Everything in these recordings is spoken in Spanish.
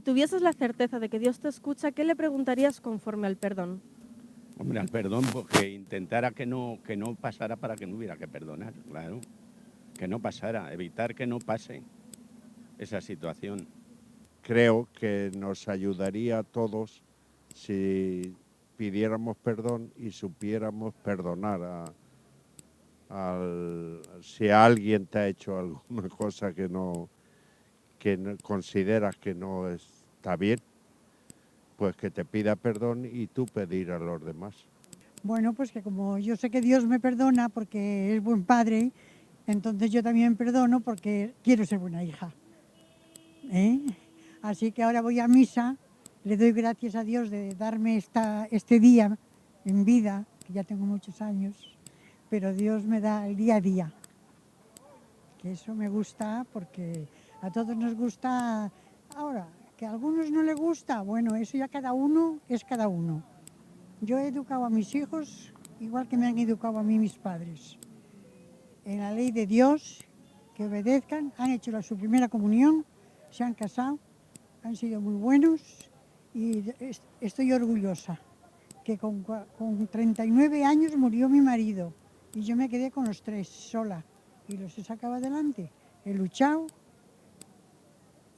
tuvieses la certeza de que Dios te escucha, ¿qué le preguntarías conforme al perdón? Hombre, al perdón, pues que intentara que no pasara para que no hubiera que perdonar, claro. Que no pasara, evitar que no pase esa situación. Creo que nos ayudaría a todos si pidiéramos perdón y supiéramos perdonar si alguien te ha hecho alguna cosa que no consideras que no está bien, pues que te pida perdón y tú pedir a los demás. Bueno, pues que como yo sé que Dios me perdona porque es buen padre, entonces yo también perdono porque quiero ser buena hija. Así que ahora voy a misa, le doy gracias a Dios de darme este día en vida, que ya tengo muchos años, pero Dios me da el día a día. Que eso me gusta porque a todos nos gusta. Ahora, que a algunos no les gusta, bueno, eso ya cada uno es cada uno. Yo he educado a mis hijos igual que me han educado a mí mis padres. En la ley de Dios, que obedezcan, han hecho su primera comunión, se han casado, han sido muy buenos y estoy orgullosa que con 39 años murió mi marido y yo me quedé con los 3 sola y los he sacado adelante. He luchado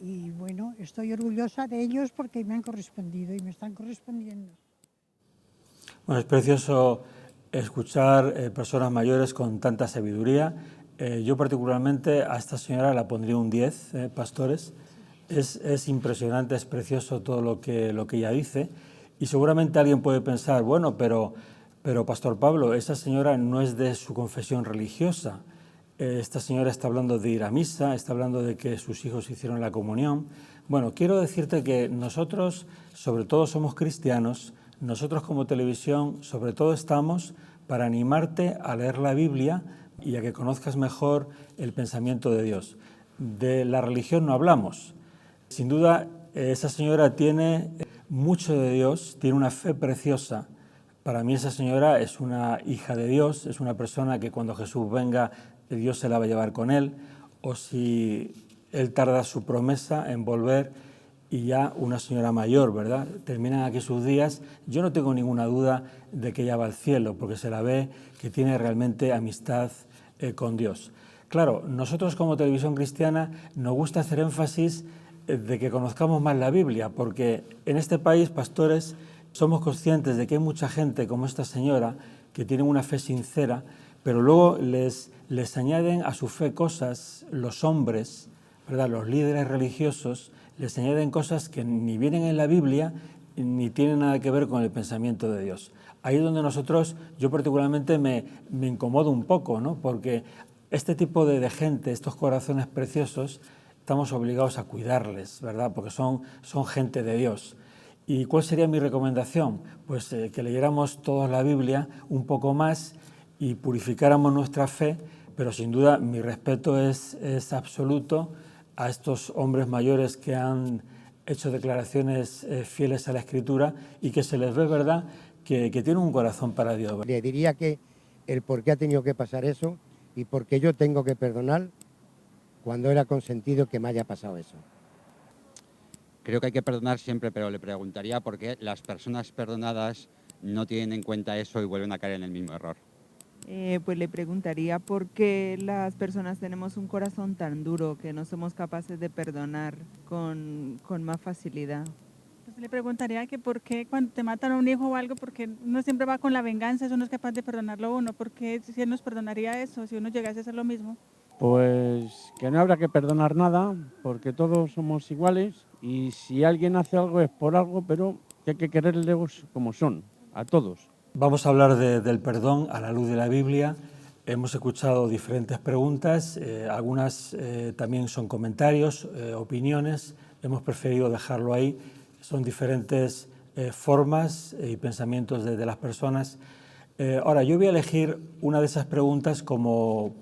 y bueno, estoy orgullosa de ellos porque me han correspondido y me están correspondiendo. Bueno, es precioso escuchar personas mayores con tanta sabiduría. Yo particularmente a esta señora la pondría un 10, pastores. Es impresionante, es precioso todo lo que ella dice. Y seguramente alguien puede pensar, bueno, pero Pastor Pablo, esa señora no es de su confesión religiosa. Esta señora está hablando de ir a misa, está hablando de que sus hijos hicieron la comunión. Bueno, quiero decirte que nosotros, sobre todo, somos cristianos. Nosotros como televisión, sobre todo, estamos para animarte a leer la Biblia y a que conozcas mejor el pensamiento de Dios. De la religión no hablamos. Sin duda, esa señora tiene mucho de Dios, tiene una fe preciosa. Para mí esa señora es una hija de Dios, es una persona que cuando Jesús venga, Dios se la va a llevar con él, o si él tarda su promesa en volver, y ya una señora mayor, ¿verdad? Terminan aquí sus días. Yo no tengo ninguna duda de que ella va al cielo, porque se la ve que tiene realmente amistad con Dios. Claro, nosotros como Televisión Cristiana nos gusta hacer énfasis de que conozcamos más la Biblia, porque en este país, pastores, somos conscientes de que hay mucha gente como esta señora que tienen una fe sincera, pero luego les añaden a su fe cosas, los hombres, ¿verdad? Los líderes religiosos, les añaden cosas que ni vienen en la Biblia ni tienen nada que ver con el pensamiento de Dios. Ahí es donde yo particularmente me incomodo un poco, ¿no? Porque este tipo de gente, estos corazones preciosos, estamos obligados a cuidarles, ¿verdad? Porque son gente de Dios. ¿Y cuál sería mi recomendación? Pues que leyéramos todos la Biblia un poco más y purificáramos nuestra fe, pero sin duda mi respeto es absoluto a estos hombres mayores que han hecho declaraciones fieles a la Escritura y que se les ve, ¿verdad?, que tienen un corazón para Dios. Le diría que el por qué ha tenido que pasar eso y por qué yo tengo que perdonar cuando era consentido que me haya pasado eso. Creo que hay que perdonar siempre, pero le preguntaría por qué las personas perdonadas no tienen en cuenta eso y vuelven a caer en el mismo error. Pues le preguntaría por qué las personas tenemos un corazón tan duro que no somos capaces de perdonar con más facilidad. Pues le preguntaría que por qué cuando te matan a un hijo o algo, porque uno siempre va con la venganza, eso no es capaz de perdonarlo a uno, porque si él nos perdonaría eso, si uno llegase a hacer lo mismo. Pues que no habrá que perdonar nada, porque todos somos iguales y si alguien hace algo es por algo, pero hay que quererlos como son, a todos. Vamos a hablar del perdón a la luz de la Biblia. Hemos escuchado diferentes preguntas, algunas también son comentarios, opiniones. Hemos preferido dejarlo ahí. Son diferentes formas y pensamientos de las personas. Ahora, yo voy a elegir una de esas preguntas como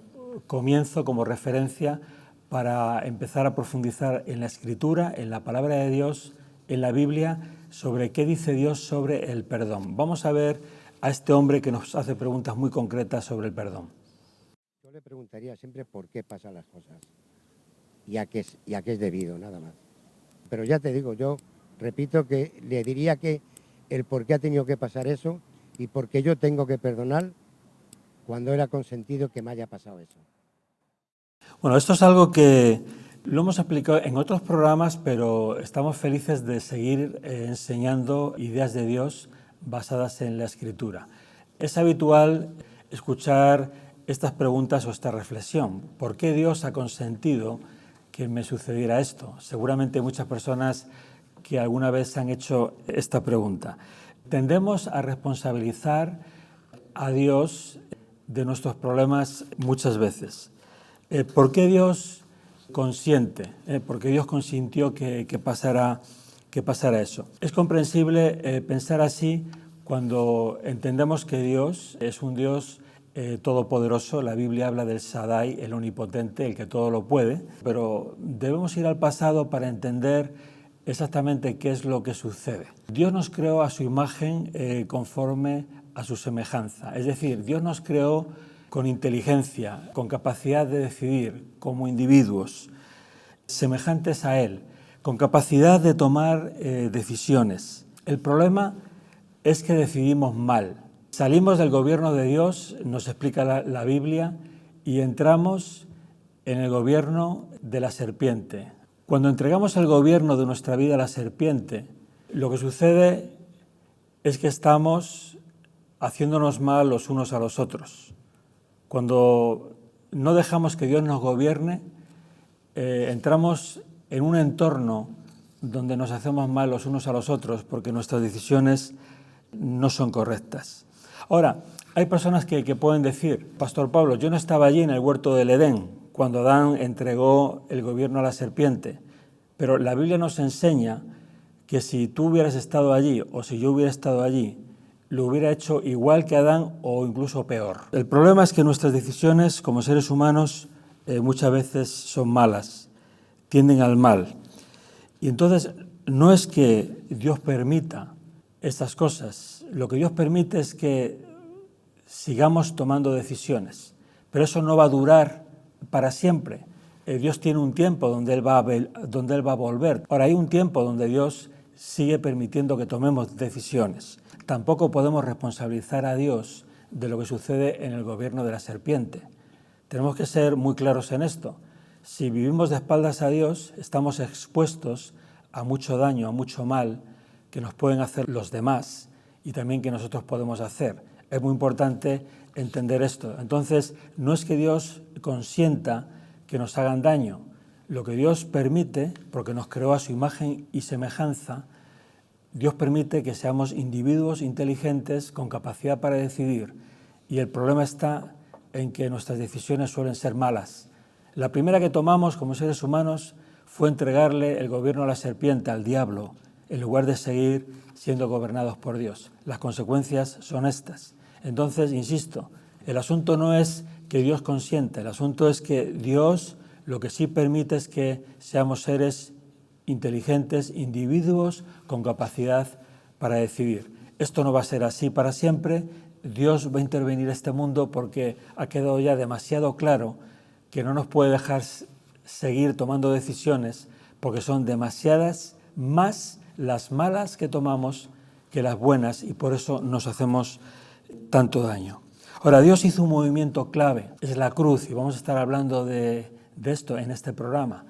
comienzo, como referencia, para empezar a profundizar en la Escritura, en la Palabra de Dios, en la Biblia, sobre qué dice Dios sobre el perdón. Vamos a ver a este hombre que nos hace preguntas muy concretas sobre el perdón. Yo le preguntaría siempre por qué pasan las cosas y a qué es debido, nada más. Pero ya te digo, yo repito que le diría que el por qué ha tenido que pasar eso y por qué yo tengo que perdonar cuando era consentido que me haya pasado eso. Bueno, esto es algo que lo hemos explicado en otros programas, pero estamos felices de seguir enseñando ideas de Dios basadas en la Escritura. Es habitual escuchar estas preguntas o esta reflexión. ¿Por qué Dios ha consentido que me sucediera esto? Seguramente muchas personas que alguna vez han hecho esta pregunta. Tendemos a responsabilizar a Dios de nuestros problemas muchas veces. ¿Por qué Dios consiente? ¿Por qué Dios consintió que pasara eso? Es comprensible pensar así cuando entendemos que Dios es un Dios todopoderoso. La Biblia habla del Shaddai, el omnipotente, el que todo lo puede, pero debemos ir al pasado para entender exactamente qué es lo que sucede. Dios nos creó a su imagen conforme a su semejanza, es decir, Dios nos creó con inteligencia, con capacidad de decidir como individuos, semejantes a Él, con capacidad de tomar decisiones. El problema es que decidimos mal. Salimos del gobierno de Dios, nos explica la Biblia, y entramos en el gobierno de la serpiente. Cuando entregamos el gobierno de nuestra vida a la serpiente, lo que sucede es que estamos haciéndonos mal los unos a los otros. Cuando no dejamos que Dios nos gobierne, entramos en un entorno donde nos hacemos mal los unos a los otros porque nuestras decisiones no son correctas. Ahora, hay personas que pueden decir, Pastor Pablo, yo no estaba allí en el huerto del Edén cuando Adán entregó el gobierno a la serpiente, pero la Biblia nos enseña que si tú hubieras estado allí o si yo hubiera estado allí, lo hubiera hecho igual que Adán o incluso peor. El problema es que nuestras decisiones como seres humanos muchas veces son malas, tienden al mal. Y entonces no es que Dios permita estas cosas, lo que Dios permite es que sigamos tomando decisiones, pero eso no va a durar para siempre. Dios tiene un tiempo donde Él va a volver. Ahora hay un tiempo donde Dios sigue permitiendo que tomemos decisiones. Tampoco podemos responsabilizar a Dios de lo que sucede en el gobierno de la serpiente. Tenemos que ser muy claros en esto. Si vivimos de espaldas a Dios, estamos expuestos a mucho daño, a mucho mal que nos pueden hacer los demás y también que nosotros podemos hacer. Es muy importante entender esto. Entonces, no es que Dios consienta que nos hagan daño. Lo que Dios permite, porque nos creó a su imagen y semejanza, Dios permite que seamos individuos inteligentes con capacidad para decidir. Y el problema está en que nuestras decisiones suelen ser malas. La primera que tomamos como seres humanos fue entregarle el gobierno a la serpiente, al diablo, en lugar de seguir siendo gobernados por Dios. Las consecuencias son estas. Entonces, insisto, el asunto no es que Dios consiente, el asunto es que Dios lo que sí permite es que seamos seres inteligentes, individuos con capacidad para decidir. Esto no va a ser así para siempre. Dios va a intervenir en este mundo porque ha quedado ya demasiado claro que no nos puede dejar seguir tomando decisiones porque son demasiadas más las malas que tomamos que las buenas y por eso nos hacemos tanto daño. Ahora, Dios hizo un movimiento clave, es la cruz, y vamos a estar hablando de esto en este programa.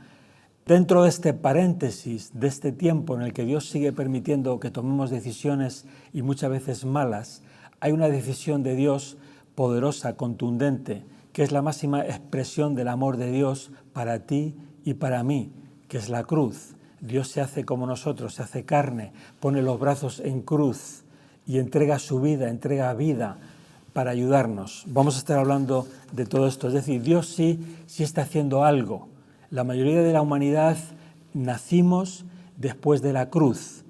Dentro de este paréntesis, de este tiempo en el que Dios sigue permitiendo que tomemos decisiones y muchas veces malas, hay una decisión de Dios poderosa, contundente, que es la máxima expresión del amor de Dios para ti y para mí, que es la cruz. Dios se hace como nosotros, se hace carne, pone los brazos en cruz y entrega su vida, entrega vida para ayudarnos. Vamos a estar hablando de todo esto. Es decir, Dios sí está haciendo algo. La mayoría de la humanidad nacimos después de la cruz.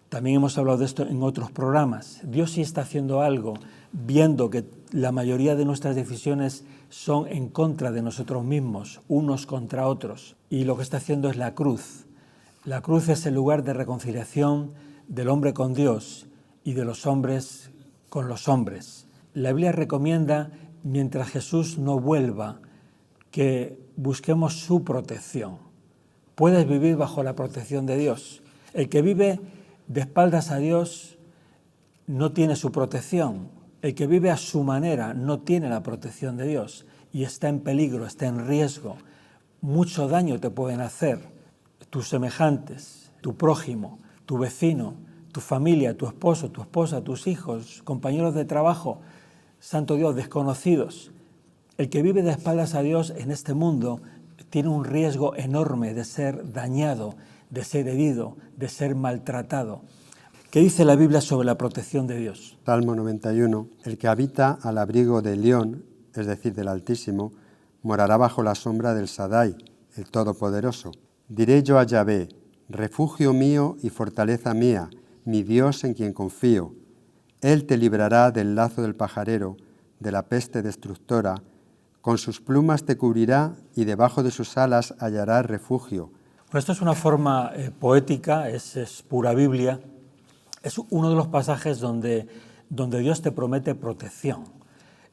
También hemos hablado de esto en otros programas. Dios sí está haciendo algo, viendo que la mayoría de nuestras decisiones son en contra de nosotros mismos, unos contra otros. Y lo que está haciendo es la cruz. La cruz es el lugar de reconciliación del hombre con Dios y de los hombres con los hombres. La Biblia recomienda, mientras Jesús no vuelva, que busquemos su protección, puedes vivir bajo la protección de Dios. El que vive de espaldas a Dios no tiene su protección. El que vive a su manera no tiene la protección de Dios y está en peligro, está en riesgo. Mucho daño te pueden hacer tus semejantes, tu prójimo, tu vecino, tu familia, tu esposo, tu esposa, tus hijos, compañeros de trabajo, santo Dios, desconocidos. El que vive de espaldas a Dios en este mundo tiene un riesgo enorme de ser dañado, de ser herido, de ser maltratado. ¿Qué dice la Biblia sobre la protección de Dios? Salmo 91. El que habita al abrigo del León, es decir, del Altísimo, morará bajo la sombra del Sadai, el Todopoderoso. Diré yo a Yahvé, refugio mío y fortaleza mía, mi Dios en quien confío. Él te librará del lazo del pajarero, de la peste destructora. Con sus plumas te cubrirá y debajo de sus alas hallarás refugio. Bueno, esto es una forma poética, es pura Biblia. Es uno de los pasajes donde Dios te promete protección.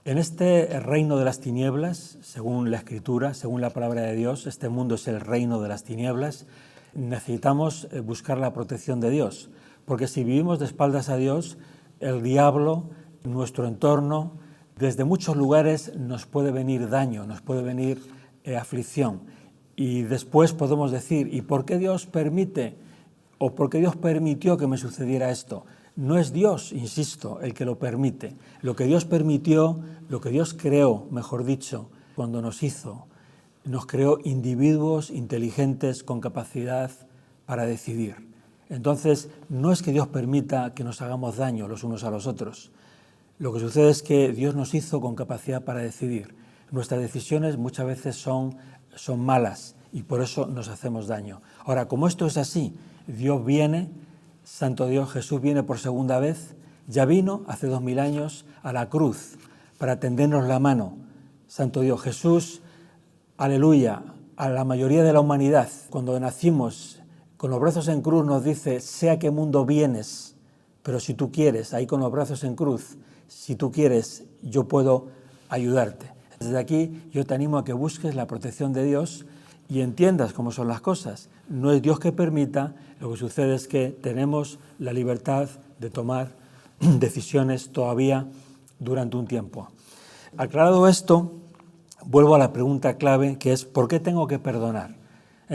En este reino de las tinieblas, según la Escritura, según la palabra de Dios, este mundo es el reino de las tinieblas, necesitamos buscar la protección de Dios, porque si vivimos de espaldas a Dios, el diablo, nuestro entorno, desde muchos lugares nos puede venir daño, nos puede venir aflicción. Y después podemos decir, ¿y por qué Dios permite o por qué Dios permitió que me sucediera esto? No es Dios, insisto, el que lo permite. Lo que Dios permitió, lo que Dios creó, mejor dicho, cuando nos hizo, nos creó individuos inteligentes con capacidad para decidir. Entonces, no es que Dios permita que nos hagamos daño los unos a los otros. Lo que sucede es que Dios nos hizo con capacidad para decidir. Nuestras decisiones muchas veces son malas y por eso nos hacemos daño. Ahora, como esto es así, Dios viene, Santo Dios, Jesús viene por segunda vez, ya vino hace 2000 años a la cruz para tendernos la mano. Santo Dios, Jesús, aleluya, a la mayoría de la humanidad, cuando nacimos con los brazos en cruz nos dice, sé a qué mundo vienes, pero si tú quieres, ahí con los brazos en cruz, si tú quieres, yo puedo ayudarte. Desde aquí yo te animo a que busques la protección de Dios y entiendas cómo son las cosas. No es Dios que permita, lo que sucede es que tenemos la libertad de tomar decisiones todavía durante un tiempo. Aclarado esto, vuelvo a la pregunta clave, que es ¿por qué tengo que perdonar?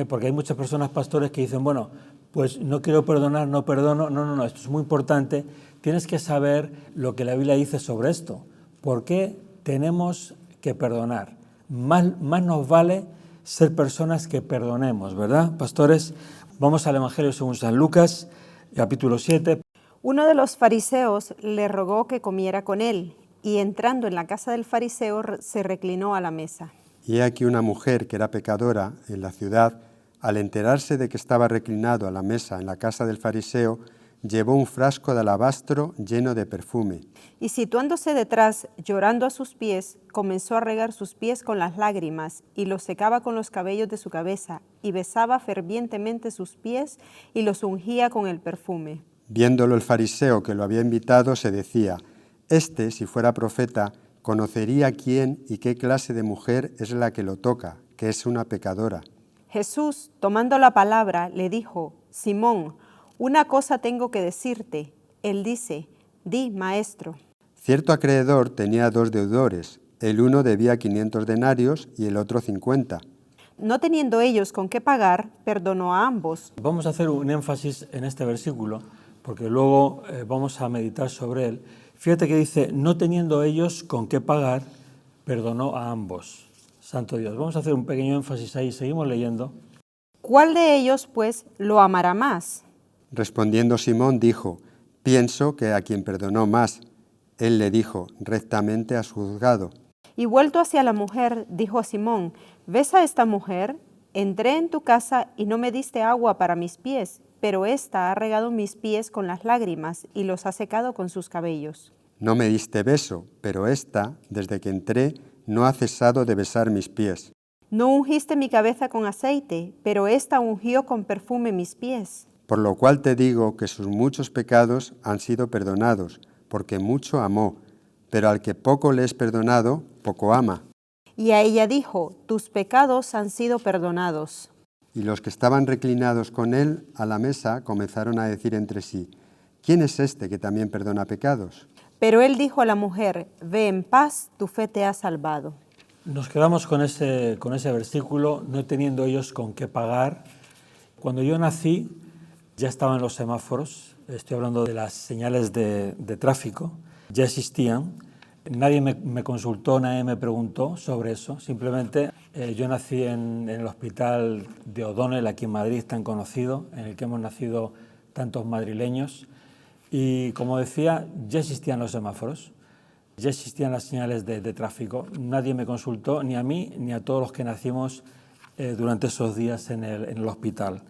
Porque hay muchas personas, pastores, que dicen, bueno, pues no quiero perdonar, no perdono. No, esto es muy importante. Tienes que saber lo que la Biblia dice sobre esto. ¿Por qué tenemos que perdonar? Más nos vale ser personas que perdonemos, ¿verdad, pastores? Vamos al Evangelio según San Lucas, capítulo 7. Uno de los fariseos le rogó que comiera con él, y entrando en la casa del fariseo se reclinó a la mesa. Y he aquí una mujer que era pecadora en la ciudad, al enterarse de que estaba reclinado a la mesa en la casa del fariseo, llevó un frasco de alabastro lleno de perfume. Y situándose detrás, llorando a sus pies, comenzó a regar sus pies con las lágrimas, y los secaba con los cabellos de su cabeza, y besaba fervientemente sus pies, y los ungía con el perfume. Viéndolo el fariseo que lo había invitado, se decía, este, si fuera profeta, conocería quién y qué clase de mujer es la que lo toca, que es una pecadora. Jesús, tomando la palabra, le dijo, Simón, una cosa tengo que decirte. Él dice, di, maestro. Cierto acreedor tenía 2 deudores, el uno debía 500 denarios y el otro 50. No teniendo ellos con qué pagar, perdonó a ambos. Vamos a hacer un énfasis en este versículo, porque luego vamos a meditar sobre él. Fíjate que dice, no teniendo ellos con qué pagar, perdonó a ambos. Santo Dios. Vamos a hacer un pequeño énfasis ahí, seguimos leyendo. ¿Cuál de ellos, pues, lo amará más? Respondiendo Simón dijo, pienso que a quien perdonó más. Él le dijo, rectamente has juzgado. Y vuelto hacia la mujer, dijo a Simón, ¿ves a esta mujer? Entré en tu casa y no me diste agua para mis pies, pero ésta ha regado mis pies con las lágrimas y los ha secado con sus cabellos. No me diste beso, pero ésta, desde que entré, no ha cesado de besar mis pies. No ungiste mi cabeza con aceite, pero ésta ungió con perfume mis pies. Por lo cual te digo que sus muchos pecados han sido perdonados, porque mucho amó, pero al que poco le es perdonado, poco ama. Y a ella dijo, tus pecados han sido perdonados. Y los que estaban reclinados con él a la mesa comenzaron a decir entre sí, ¿quién es este que también perdona pecados? Pero él dijo a la mujer, ve en paz, tu fe te ha salvado. Nos quedamos con ese versículo, no teniendo ellos con qué pagar. Cuando yo nací, ya estaban los semáforos, estoy hablando de las señales de tráfico, ya existían. Nadie me consultó, nadie me preguntó sobre eso. Simplemente yo nací en el hospital de O'Donnell, aquí en Madrid, tan conocido, en el que hemos nacido tantos madrileños. Y como decía, ya existían los semáforos, ya existían las señales de tráfico. Nadie me consultó, ni a mí, ni a todos los que nacimos durante esos días en el hospital.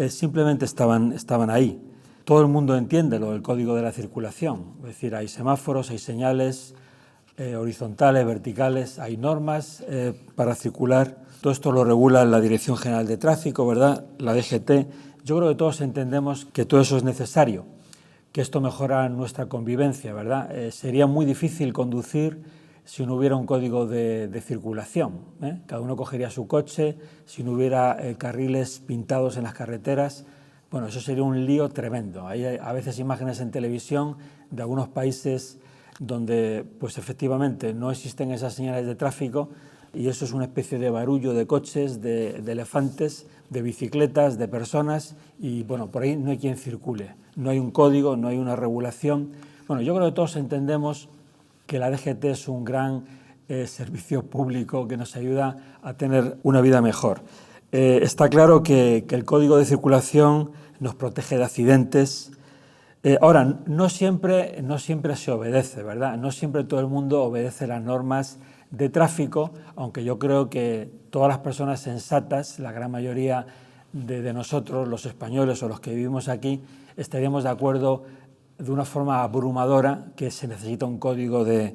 Simplemente estaban ahí. Todo el mundo entiende lo del código de la circulación, es decir, hay semáforos, hay señales horizontales, verticales, hay normas para circular. Todo esto lo regula la Dirección General de Tráfico, ¿verdad? La DGT. Yo creo que todos entendemos que todo eso es necesario, que esto mejora nuestra convivencia, ¿verdad? Sería muy difícil conducir si no hubiera un código de circulación. Cada uno cogería su coche, si no hubiera carriles pintados en las carreteras. Bueno, eso sería un lío tremendo. Hay a veces imágenes en televisión de algunos países donde pues efectivamente no existen esas señales de tráfico y eso es una especie de barullo de coches, de elefantes, de bicicletas, de personas y bueno, por ahí no hay quien circule. No hay un código, no hay una regulación. Bueno, yo creo que todos entendemos que la DGT es un gran servicio público que nos ayuda a tener una vida mejor. Está claro que el código de circulación nos protege de accidentes. Ahora, no siempre se obedece, ¿verdad? No siempre todo el mundo obedece las normas de tráfico, aunque yo creo que todas las personas sensatas, la gran mayoría de nosotros, los españoles o los que vivimos aquí, estaríamos de acuerdo de una forma abrumadora que se necesita un código de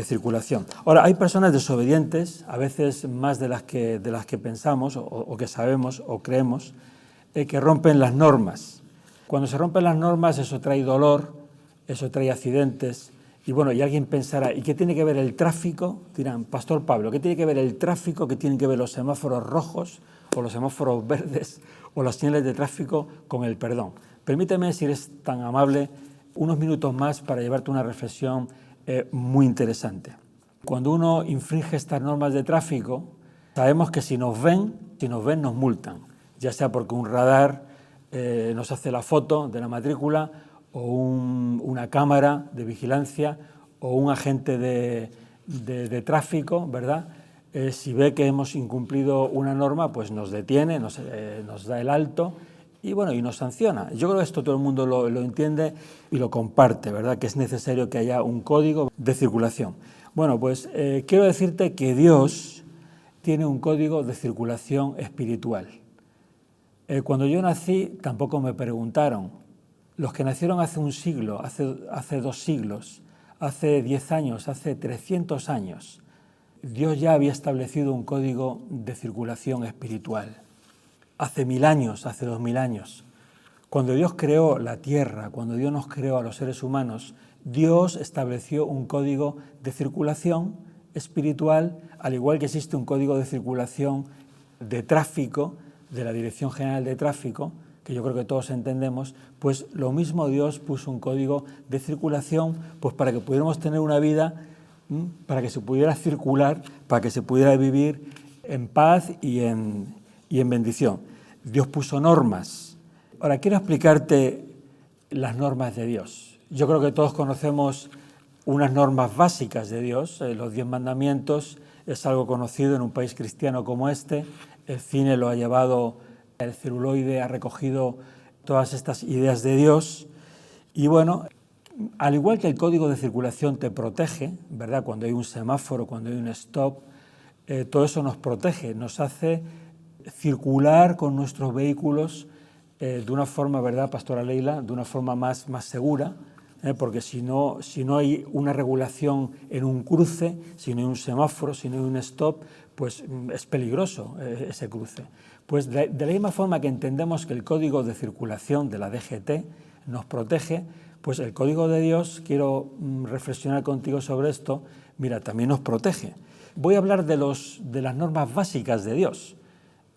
circulación. Ahora, hay personas desobedientes, a veces más de las que pensamos o que sabemos o creemos, que rompen las normas. Cuando se rompen las normas, eso trae dolor, eso trae accidentes. Y bueno, y alguien pensará, ¿y qué tiene que ver el tráfico? Dirán, Pastor Pablo, ¿qué tiene que ver el tráfico? ¿Qué tienen que ver los semáforos rojos o los semáforos verdes o las señales de tráfico con el perdón? Permíteme, si eres tan amable, unos minutos más para llevarte una reflexión muy interesante. Cuando uno infringe estas normas de tráfico, sabemos que si nos ven, nos multan, ya sea porque un radar nos hace la foto de la matrícula o una cámara de vigilancia o un agente de tráfico, ¿verdad? Si ve que hemos incumplido una norma, pues nos detiene, nos da el alto y bueno, y nos sanciona. Yo creo que esto todo el mundo lo entiende y lo comparte, ¿verdad? Que es necesario que haya un código de circulación. Bueno, pues quiero decirte que Dios tiene un código de circulación espiritual. Cuando yo nací tampoco me preguntaron. Los que nacieron hace un siglo, hace 2 siglos, hace 10 años, hace 300 años, Dios ya había establecido un código de circulación espiritual. Hace 1000 años, hace 2000 años. Cuando Dios creó la tierra, cuando Dios nos creó a los seres humanos, Dios estableció un código de circulación espiritual, al igual que existe un código de circulación de tráfico de la Dirección General de Tráfico, que yo creo que todos entendemos, pues lo mismo Dios puso un código de circulación pues para que pudiéramos tener una vida, para que se pudiera circular, para que se pudiera vivir en paz y en bendición. Dios puso normas. Ahora, quiero explicarte las normas de Dios. Yo creo que todos conocemos unas normas básicas de Dios. Los 10 mandamientos es algo conocido en un país cristiano como este. El cine lo ha llevado, el celuloide ha recogido todas estas ideas de Dios. Y bueno, al igual que el código de circulación te protege, ¿verdad? Cuando hay un semáforo, cuando hay un stop, todo eso nos protege, nos hace circular con nuestros vehículos de una forma, ¿verdad, Pastora Leila? De una forma más segura, porque si no hay una regulación en un cruce, si no hay un semáforo, si no hay un stop, pues es peligroso ese cruce. Pues de la misma forma que entendemos que el código de circulación de la DGT nos protege, pues el código de Dios, quiero reflexionar contigo sobre esto, mira, también nos protege. Voy a hablar de las normas básicas de Dios.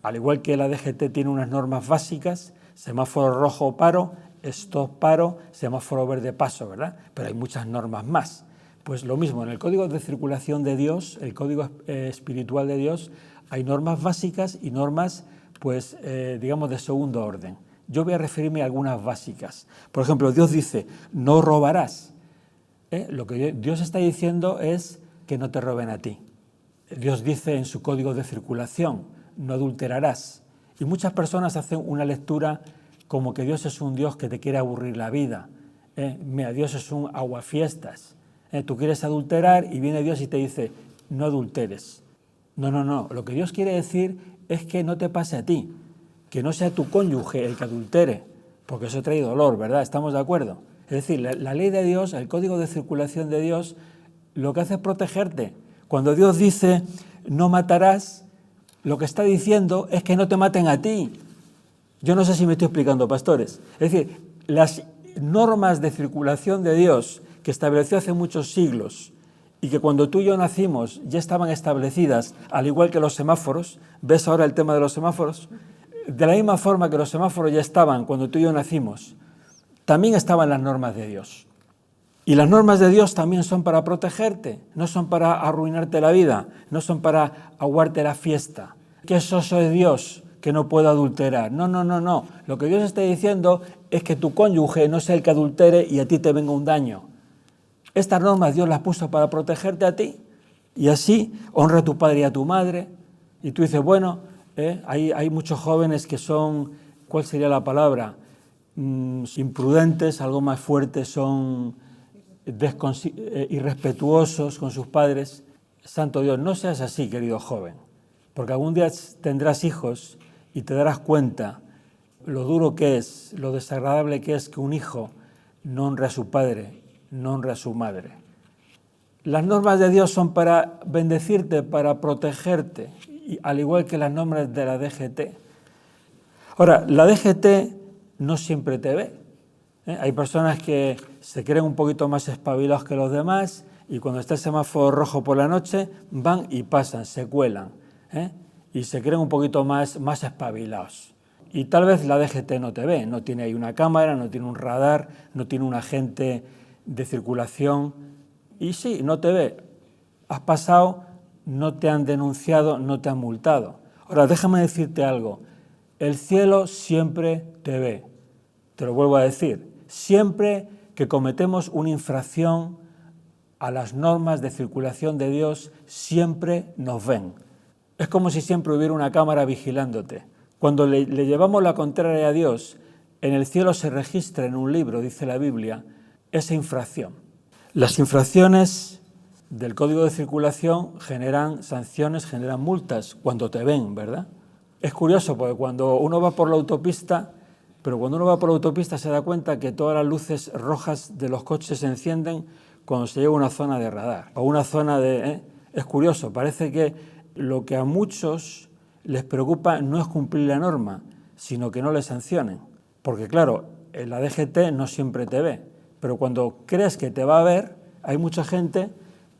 Al igual que la DGT tiene unas normas básicas, semáforo rojo paro, stop paro, semáforo verde paso, ¿verdad? Pero hay muchas normas más. Pues lo mismo, en el Código de Circulación de Dios, el Código Espiritual de Dios, hay normas básicas y normas, pues, digamos, de segundo orden. Yo voy a referirme a algunas básicas. Por ejemplo, Dios dice, no robarás. Lo que Dios está diciendo es que no te roben a ti. Dios dice en su Código de Circulación, no adulterarás. Y muchas personas hacen una lectura como que Dios es un Dios que te quiere aburrir la vida. Mira, Dios es un aguafiestas. Tú quieres adulterar y viene Dios y te dice, no adulteres. No, no, no. Lo que Dios quiere decir es que no te pase a ti, que no sea tu cónyuge el que adultere, porque eso trae dolor, ¿verdad? ¿Estamos de acuerdo? Es decir, la ley de Dios, el Código de Circulación de Dios, lo que hace es protegerte. Cuando Dios dice, no matarás, lo que está diciendo es que no te maten a ti. Yo no sé si me estoy explicando, pastores. Es decir, las normas de circulación de Dios que estableció hace muchos siglos y que cuando tú y yo nacimos ya estaban establecidas, al igual que los semáforos, ¿ves ahora el tema de los semáforos? De la misma forma que los semáforos ya estaban cuando tú y yo nacimos, también estaban las normas de Dios. Y las normas de Dios también son para protegerte, no son para arruinarte la vida, no son para aguarte la fiesta. Que eso soy Dios, que no puedo adulterar. No, no, no, no. Lo que Dios está diciendo es que tu cónyuge no sea el que adultere y a ti te venga un daño. Estas normas Dios las puso para protegerte a ti y así honra a tu padre y a tu madre. Y tú dices, bueno, hay muchos jóvenes que son, ¿cuál sería la palabra? Imprudentes, algo más fuerte, son irrespetuosos con sus padres. Santo Dios, no seas así, querido joven, porque algún día tendrás hijos y te darás cuenta lo duro que es, lo desagradable que es que un hijo no honre a su padre, no honre a su madre. Las normas de Dios son para bendecirte, para protegerte, al igual que las normas de la DGT. Ahora, la DGT no siempre te ve. Hay personas que se creen un poquito más espabilados que los demás y cuando está el semáforo rojo por la noche van y pasan, se cuelan y se creen un poquito más espabilados. Y tal vez la DGT no te ve, no tiene ahí una cámara, no tiene un radar, no tiene un agente de circulación y sí, no te ve. Has pasado, no te han denunciado, no te han multado. Ahora, déjame decirte algo. El cielo siempre te ve. Te lo vuelvo a decir. Siempre que cometemos una infracción a las normas de circulación de Dios, siempre nos ven. Es como si siempre hubiera una cámara vigilándote. Cuando le llevamos la contraria a Dios, en el cielo se registra en un libro, dice la Biblia, esa infracción. Las infracciones del Código de Circulación generan sanciones, generan multas cuando te ven, ¿verdad? Es curioso porque cuando uno va por la autopista, se da cuenta que todas las luces rojas de los coches se encienden cuando se llega a una zona de radar o una zona de... Es curioso, parece que lo que a muchos les preocupa no es cumplir la norma, sino que no les sancionen. Porque claro, en la DGT no siempre te ve, pero cuando crees que te va a ver, hay mucha gente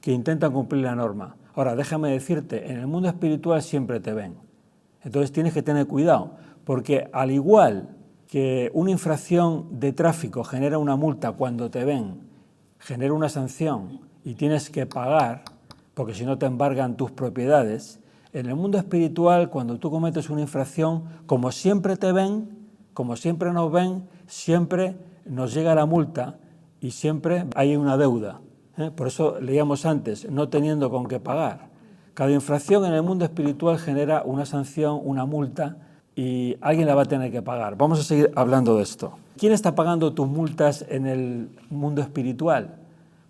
que intenta cumplir la norma. Ahora, déjame decirte, en el mundo espiritual siempre te ven. Entonces tienes que tener cuidado, porque al igual que una infracción de tráfico genera una multa cuando te ven, genera una sanción y tienes que pagar, porque si no te embargan tus propiedades, en el mundo espiritual, cuando tú cometes una infracción, como siempre te ven, como siempre nos ven, siempre nos llega la multa y siempre hay una deuda. Por eso leíamos antes, no teniendo con qué pagar. Cada infracción en el mundo espiritual genera una sanción, una multa, y alguien la va a tener que pagar. Vamos a seguir hablando de esto. ¿Quién está pagando tus multas en el mundo espiritual?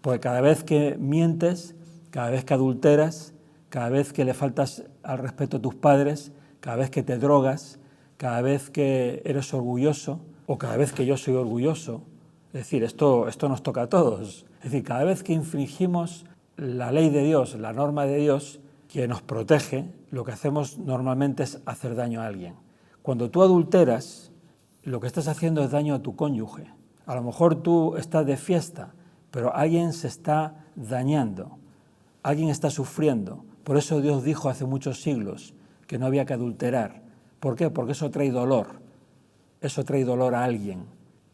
Porque cada vez que mientes, cada vez que adulteras, cada vez que le faltas al respeto a tus padres, cada vez que te drogas, cada vez que eres orgulloso o cada vez que yo soy orgulloso, es decir, esto nos toca a todos. Es decir, cada vez que infringimos la ley de Dios, la norma de Dios que nos protege, lo que hacemos normalmente es hacer daño a alguien. Cuando tú adulteras, lo que estás haciendo es daño a tu cónyuge. A lo mejor tú estás de fiesta, pero alguien se está dañando, alguien está sufriendo. Por eso Dios dijo hace muchos siglos que no había que adulterar, ¿Por qué? Porque eso trae dolor. Eso trae dolor a alguien.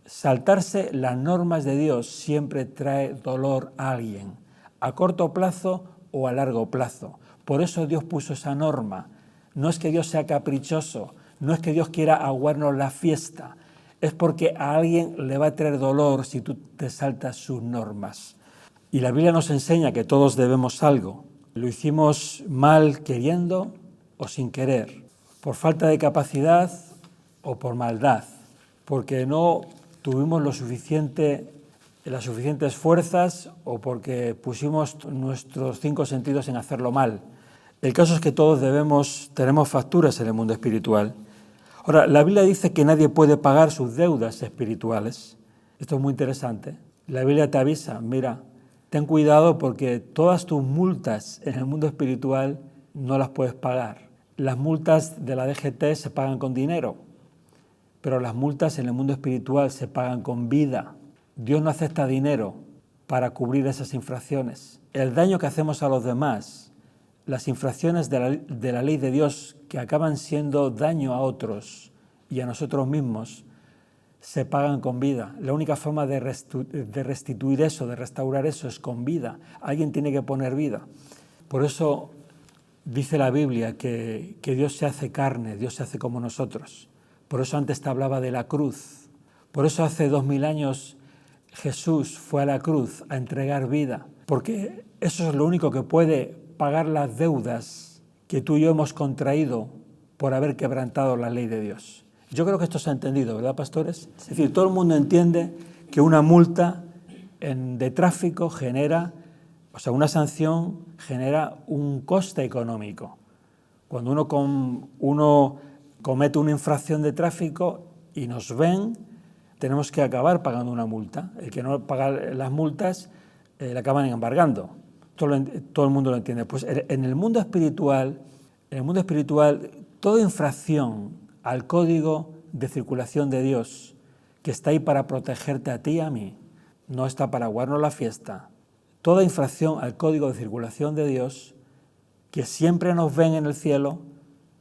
Saltarse las normas de Dios siempre trae dolor a alguien, a corto plazo o a largo plazo. Por eso Dios puso esa norma. No es que Dios sea caprichoso, no es que Dios quiera aguarnos la fiesta, es porque a alguien le va a traer dolor si tú te saltas sus normas. Y la Biblia nos enseña que todos debemos algo. Lo hicimos mal queriendo o sin querer, por falta de capacidad o por maldad, porque no tuvimos las suficientes fuerzas o porque pusimos nuestros 5 sentidos en hacerlo mal. El caso es que todos tenemos facturas en el mundo espiritual. Ahora, la Biblia dice que nadie puede pagar sus deudas espirituales. Esto es muy interesante. La Biblia te avisa, mira, ten cuidado porque todas tus multas en el mundo espiritual no las puedes pagar. Las multas de la DGT se pagan con dinero, pero las multas en el mundo espiritual se pagan con vida. Dios no acepta dinero para cubrir esas infracciones. El daño que hacemos a los demás, las infracciones de la ley de Dios que acaban siendo daño a otros y a nosotros mismos, se pagan con vida. La única forma de restituir eso, de restaurar eso, es con vida. Alguien tiene que poner vida. Por eso dice la Biblia que Dios se hace carne, Dios se hace como nosotros. Por eso antes te hablaba de la cruz. Por eso hace 2000 años Jesús fue a la cruz a entregar vida, porque eso es lo único que puede pagar las deudas que tú y yo hemos contraído por haber quebrantado la ley de Dios. Yo creo que esto se ha entendido, ¿verdad, pastores? Es decir, todo el mundo entiende que una multa de tráfico genera, una sanción genera un coste económico. Cuando uno comete una infracción de tráfico y nos ven, tenemos que acabar pagando una multa. El que no paga las multas le acaban embargando. Todo el mundo lo entiende. Pues en el mundo espiritual, toda infracción al código de circulación de Dios, que está ahí para protegerte a ti y a mí, no está para aguarnos la fiesta. Toda infracción al código de circulación de Dios, que siempre nos ven en el cielo,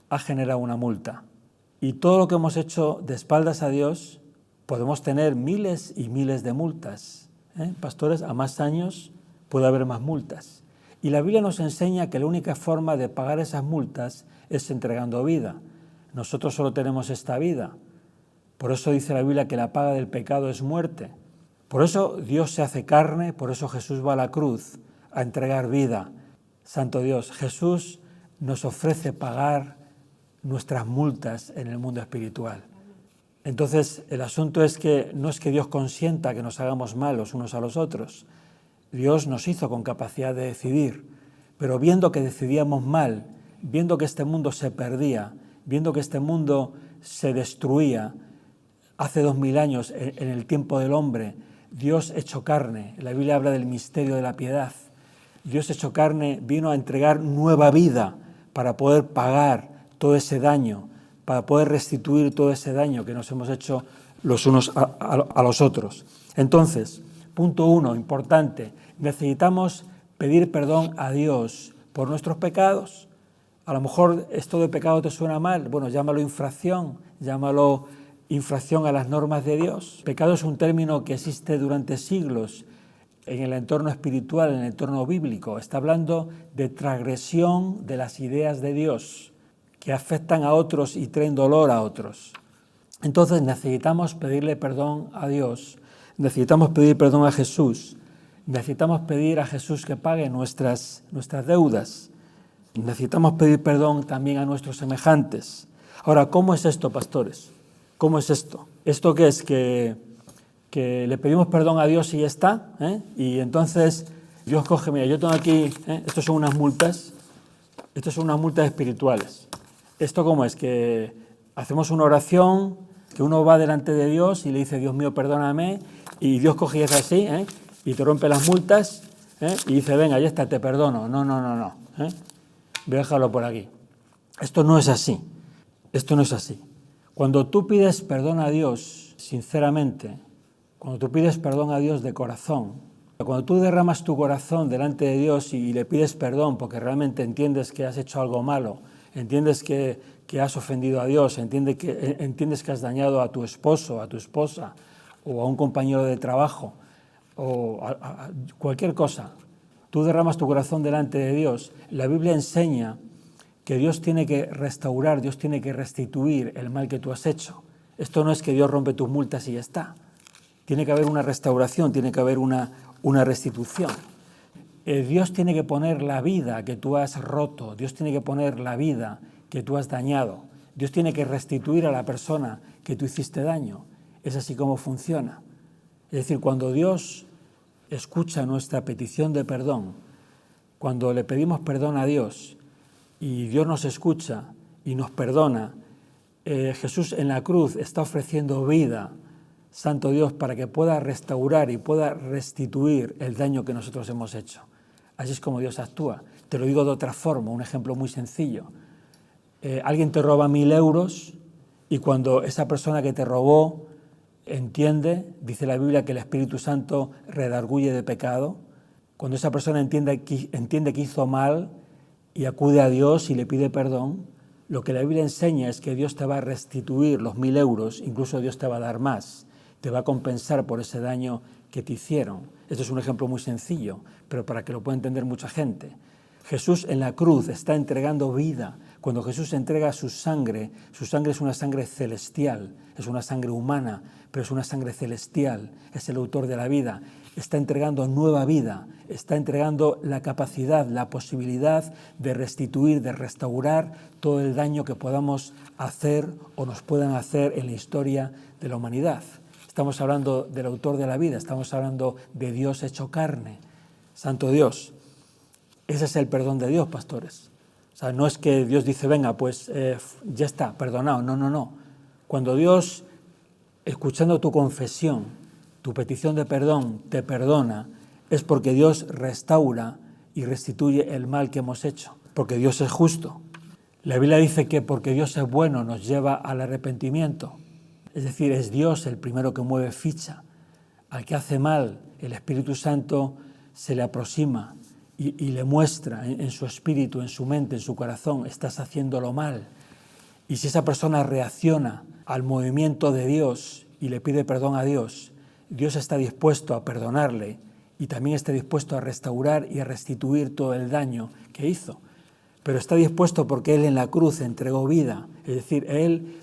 ha generado una multa. Y todo lo que hemos hecho de espaldas a Dios, podemos tener miles y miles de multas. Pastores, a más años puede haber más multas. Y la Biblia nos enseña que la única forma de pagar esas multas es entregando vida. Nosotros solo tenemos esta vida. Por eso dice la Biblia que la paga del pecado es muerte. Por eso Dios se hace carne, por eso Jesús va a la cruz a entregar vida. Santo Dios, Jesús nos ofrece pagar nuestras multas en el mundo espiritual. Entonces, el asunto es que no es que Dios consienta que nos hagamos malos unos a los otros. Dios nos hizo con capacidad de decidir, pero viendo que decidíamos mal, viendo que este mundo se perdía, viendo que este mundo se destruía, hace 2000 años, en el tiempo del hombre, Dios hecho carne, la Biblia habla del misterio de la piedad, Dios hecho carne vino a entregar nueva vida para poder pagar todo ese daño, para poder restituir todo ese daño que nos hemos hecho los unos a los otros. Entonces, punto 1, importante, necesitamos pedir perdón a Dios por nuestros pecados. A lo mejor esto de pecado te suena mal, bueno, llámalo infracción a las normas de Dios. Pecado es un término que existe durante siglos en el entorno espiritual, en el entorno bíblico. Está hablando de transgresión de las ideas de Dios que afectan a otros y traen dolor a otros. Entonces necesitamos pedirle perdón a Dios, necesitamos pedir perdón a Jesús, necesitamos pedir a Jesús que pague nuestras deudas, necesitamos pedir perdón también a nuestros semejantes. Ahora, ¿cómo es esto, pastores? ¿Cómo es esto? ¿Esto qué es? Que le pedimos perdón a Dios y ya está, y entonces Dios coge, mira, yo tengo aquí, estas son unas multas espirituales. ¿Esto cómo es? Que hacemos una oración, que uno va delante de Dios y le dice, Dios mío, perdóname, y Dios coge y hace así, y te rompe las multas, y dice, venga, ya está, te perdono. No. Déjalo por aquí. Esto no es así. Cuando tú pides perdón a Dios sinceramente, cuando tú pides perdón a Dios de corazón, cuando tú derramas tu corazón delante de Dios y le pides perdón porque realmente entiendes que has hecho algo malo, entiendes que que has ofendido a Dios, entiendes que has dañado a tu esposo, a tu esposa, o a un compañero de trabajo, o a cualquier cosa, tú derramas tu corazón delante de Dios. La Biblia enseña que Dios tiene que restaurar, Dios tiene que restituir el mal que tú has hecho. Esto no es que Dios rompe tus multas y ya está. Tiene que haber una restauración, tiene que haber una restitución. Dios tiene que poner la vida que tú has roto, Dios tiene que poner la vida que tú has dañado. Dios tiene que restituir a la persona que tú hiciste daño. Es así como funciona. Es decir, cuando Dios escucha nuestra petición de perdón, cuando le pedimos perdón a Dios y Dios nos escucha y nos perdona, Jesús en la cruz está ofreciendo vida, Santo Dios, para que pueda restaurar y pueda restituir el daño que nosotros hemos hecho. Así es como Dios actúa. Te lo digo de otra forma, un ejemplo muy sencillo. Alguien te roba 1.000 euros y cuando esa persona que te robó entiende, dice la Biblia, que el Espíritu Santo redarguye de pecado. Cuando esa persona entiende que hizo mal y acude a Dios y le pide perdón, lo que la Biblia enseña es que Dios te va a restituir los 1.000 euros, incluso Dios te va a dar más, te va a compensar por ese daño que te hicieron. Esto es un ejemplo muy sencillo, pero para que lo pueda entender mucha gente. Jesús en la cruz está entregando vida. Cuando Jesús entrega su sangre es una sangre celestial, es una sangre humana, pero es una sangre celestial, es el autor de la vida. Está entregando nueva vida, está entregando la capacidad, la posibilidad de restituir, de restaurar todo el daño que podamos hacer o nos puedan hacer en la historia de la humanidad. Estamos hablando del autor de la vida, estamos hablando de Dios hecho carne, Santo Dios. Ese es el perdón de Dios, pastores. O sea, no es que Dios dice, venga, pues ya está, perdonado. No. Cuando Dios, escuchando tu confesión, tu petición de perdón, te perdona, es porque Dios restaura y restituye el mal que hemos hecho, porque Dios es justo. La Biblia dice que porque Dios es bueno nos lleva al arrepentimiento. Es decir, es Dios el primero que mueve ficha. Al que hace mal, el Espíritu Santo se le aproxima y le muestra en su espíritu, en su mente, en su corazón, estás haciéndolo mal. Y si esa persona reacciona al movimiento de Dios y le pide perdón a Dios, Dios está dispuesto a perdonarle y también está dispuesto a restaurar y a restituir todo el daño que hizo. Pero está dispuesto porque Él en la cruz entregó vida, es decir, Él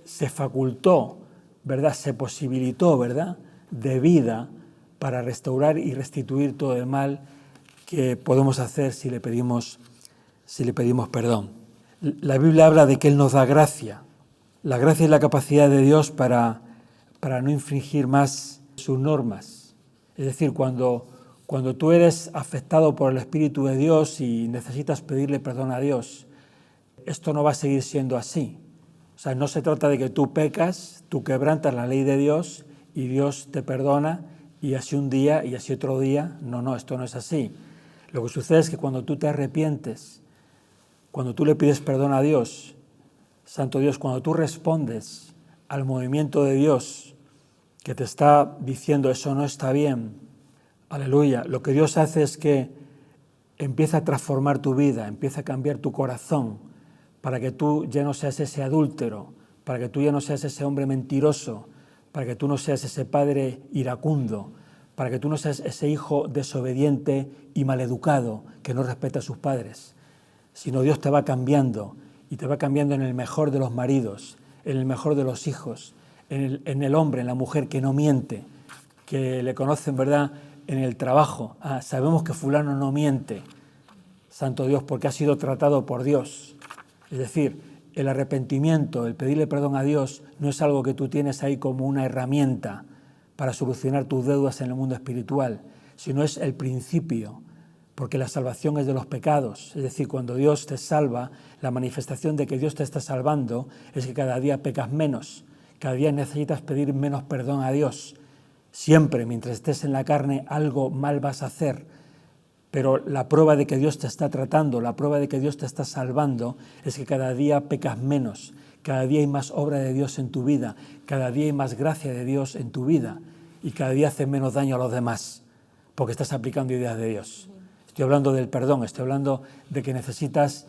se facultó, ¿verdad? Se posibilitó, ¿verdad?, de vida para restaurar y restituir todo el mal que podemos hacer si le pedimos perdón. La Biblia habla de que Él nos da gracia. La gracia es la capacidad de Dios para no infringir más sus normas. Es decir, cuando tú eres afectado por el Espíritu de Dios y necesitas pedirle perdón a Dios, esto no va a seguir siendo así. O sea, no se trata de que tú pecas, tú quebrantas la ley de Dios y Dios te perdona y así un día y así otro día. No, esto no es así. Lo que sucede es que cuando tú te arrepientes, cuando tú le pides perdón a Dios, Santo Dios, cuando tú respondes al movimiento de Dios que te está diciendo eso no está bien, aleluya, lo que Dios hace es que empieza a transformar tu vida, empieza a cambiar tu corazón para que tú ya no seas ese adúltero, para que tú ya no seas ese hombre mentiroso, para que tú no seas ese padre iracundo, para que tú no seas ese hijo desobediente y maleducado que no respeta a sus padres, sino Dios te va cambiando y te va cambiando en el mejor de los maridos, en el mejor de los hijos, en el hombre, en la mujer que no miente, que le conocen, ¿verdad?, en el trabajo. Sabemos que fulano no miente, Santo Dios, porque ha sido tratado por Dios. Es decir, el arrepentimiento, el pedirle perdón a Dios, no es algo que tú tienes ahí como una herramienta para solucionar tus deudas en el mundo espiritual, sino es el principio, porque la salvación es de los pecados. Es decir, cuando Dios te salva, la manifestación de que Dios te está salvando es que cada día pecas menos, cada día necesitas pedir menos perdón a Dios. Siempre, mientras estés en la carne, algo mal vas a hacer, pero la prueba de que Dios te está tratando, la prueba de que Dios te está salvando, es que cada día pecas menos, cada día hay más obra de Dios en tu vida, cada día hay más gracia de Dios en tu vida y cada día haces menos daño a los demás, porque estás aplicando ideas de Dios. Estoy hablando del perdón, estoy hablando de que necesitas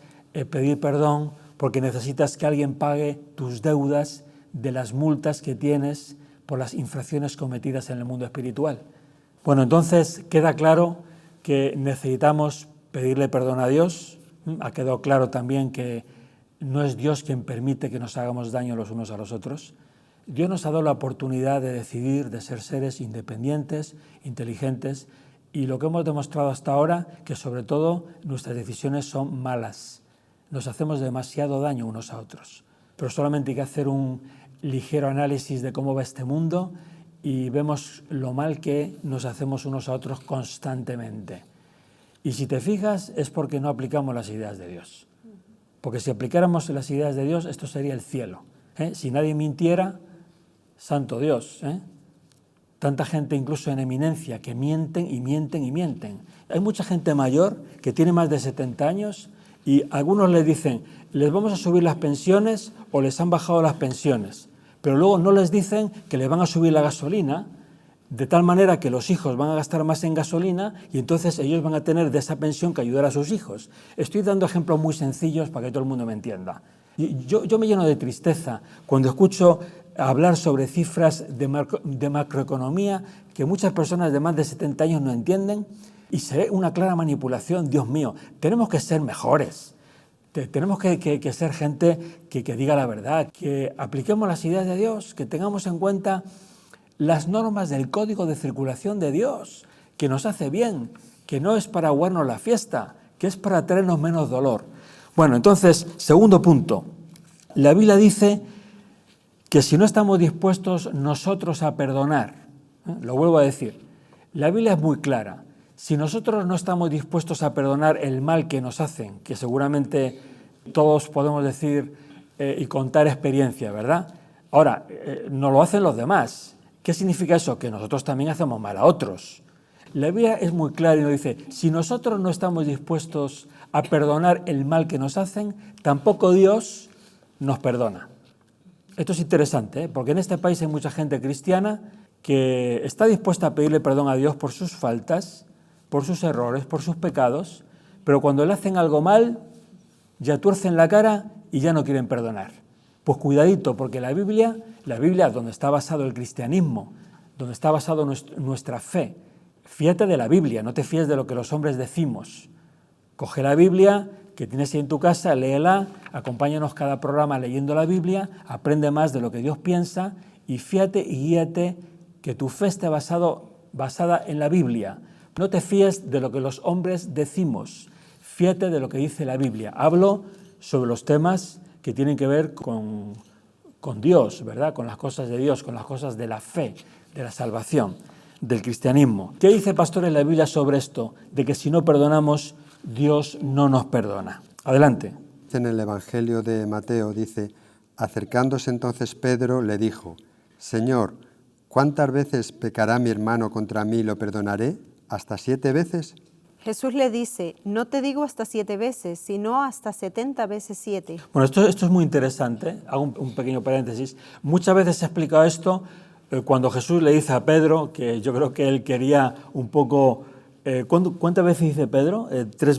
pedir perdón porque necesitas que alguien pague tus deudas de las multas que tienes por las infracciones cometidas en el mundo espiritual. Bueno, entonces queda claro que necesitamos pedirle perdón a Dios. Ha quedado claro también que no es Dios quien permite que nos hagamos daño los unos a los otros. Dios nos ha dado la oportunidad de decidir, de ser seres independientes, inteligentes, y lo que hemos demostrado hasta ahora, que sobre todo nuestras decisiones son malas. Nos hacemos demasiado daño unos a otros. Pero solamente hay que hacer un ligero análisis de cómo va este mundo y vemos lo mal que nos hacemos unos a otros constantemente. Y si te fijas, es porque no aplicamos las ideas de Dios. Porque si aplicáramos las ideas de Dios, esto sería el cielo. Si nadie mintiera, santo Dios. Tanta gente, incluso en eminencia, que mienten y mienten y mienten. Hay mucha gente mayor que tiene más de 70 años y algunos les dicen, les vamos a subir las pensiones o les han bajado las pensiones. Pero luego no les dicen que les van a subir la gasolina, de tal manera que los hijos van a gastar más en gasolina y entonces ellos van a tener de esa pensión que ayudar a sus hijos. Estoy dando ejemplos muy sencillos para que todo el mundo me entienda. Yo me lleno de tristeza cuando escucho hablar sobre cifras de macroeconomía que muchas personas de más de 70 años no entienden y se ve una clara manipulación. Dios mío, tenemos que ser mejores. Tenemos que ser gente que diga la verdad, que apliquemos las ideas de Dios, que tengamos en cuenta las normas del código de circulación de Dios, que nos hace bien, que no es para aguarnos la fiesta, que es para traernos menos dolor. Bueno, entonces, segundo punto. La Biblia dice que si no estamos dispuestos nosotros a perdonar, lo vuelvo a decir, la Biblia es muy clara. Si nosotros no estamos dispuestos a perdonar el mal que nos hacen, que seguramente todos podemos decir y contar experiencia, ¿verdad? Ahora, no lo hacen los demás. ¿Qué significa eso? Que nosotros también hacemos mal a otros. La Biblia es muy clara y nos dice, si nosotros no estamos dispuestos a perdonar el mal que nos hacen, tampoco Dios nos perdona. Esto es interesante, porque en este país hay mucha gente cristiana que está dispuesta a pedirle perdón a Dios por sus faltas, por sus errores, por sus pecados, pero cuando le hacen algo mal, ya tuercen la cara y ya no quieren perdonar. Pues cuidadito, porque la Biblia donde está basado el cristianismo, donde está basado nuestra fe, fíjate de la Biblia, no te fíes de lo que los hombres decimos. Coge la Biblia que tienes ahí en tu casa, léela, acompáñanos cada programa leyendo la Biblia, aprende más de lo que Dios piensa y fíjate y guíate que tu fe esté basada en la Biblia. No te fíes de lo que los hombres decimos, fíjate de lo que dice la Biblia. Hablo sobre los temas que tienen que ver con Dios, ¿verdad? Con las cosas de Dios, con las cosas de la fe, de la salvación, del cristianismo. ¿Qué dice, pastor, en la Biblia sobre esto? De que si no perdonamos, Dios no nos perdona. Adelante. En el Evangelio de Mateo dice, acercándose entonces Pedro le dijo, Señor, ¿cuántas veces pecará mi hermano contra mí y lo perdonaré? ¿Hasta 7 veces? Jesús le dice, no te digo hasta 7 veces, sino hasta 70 veces 7. Bueno, esto es muy interesante, hago un pequeño paréntesis. Muchas veces se ha explicado esto cuando Jesús le dice a Pedro, que yo creo que él quería un poco... ¿Cuántas veces dice Pedro?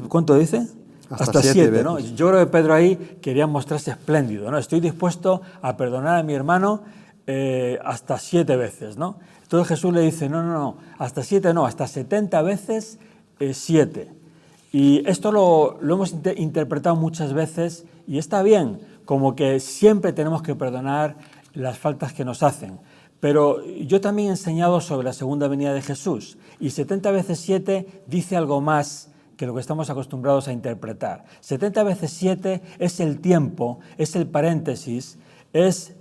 ¿Cuánto dice? Hasta 7, ¿no? Yo creo que Pedro ahí quería mostrarse espléndido, ¿no? Estoy dispuesto a perdonar a mi hermano hasta 7 veces, ¿no? Entonces Jesús le dice, no, hasta 7 no, hasta 70 veces 7. Y esto lo hemos interpretado muchas veces y está bien, como que siempre tenemos que perdonar las faltas que nos hacen. Pero yo también he enseñado sobre la segunda venida de Jesús y 70 veces 7 dice algo más que lo que estamos acostumbrados a interpretar. 70 veces 7 es el tiempo, es el paréntesis, es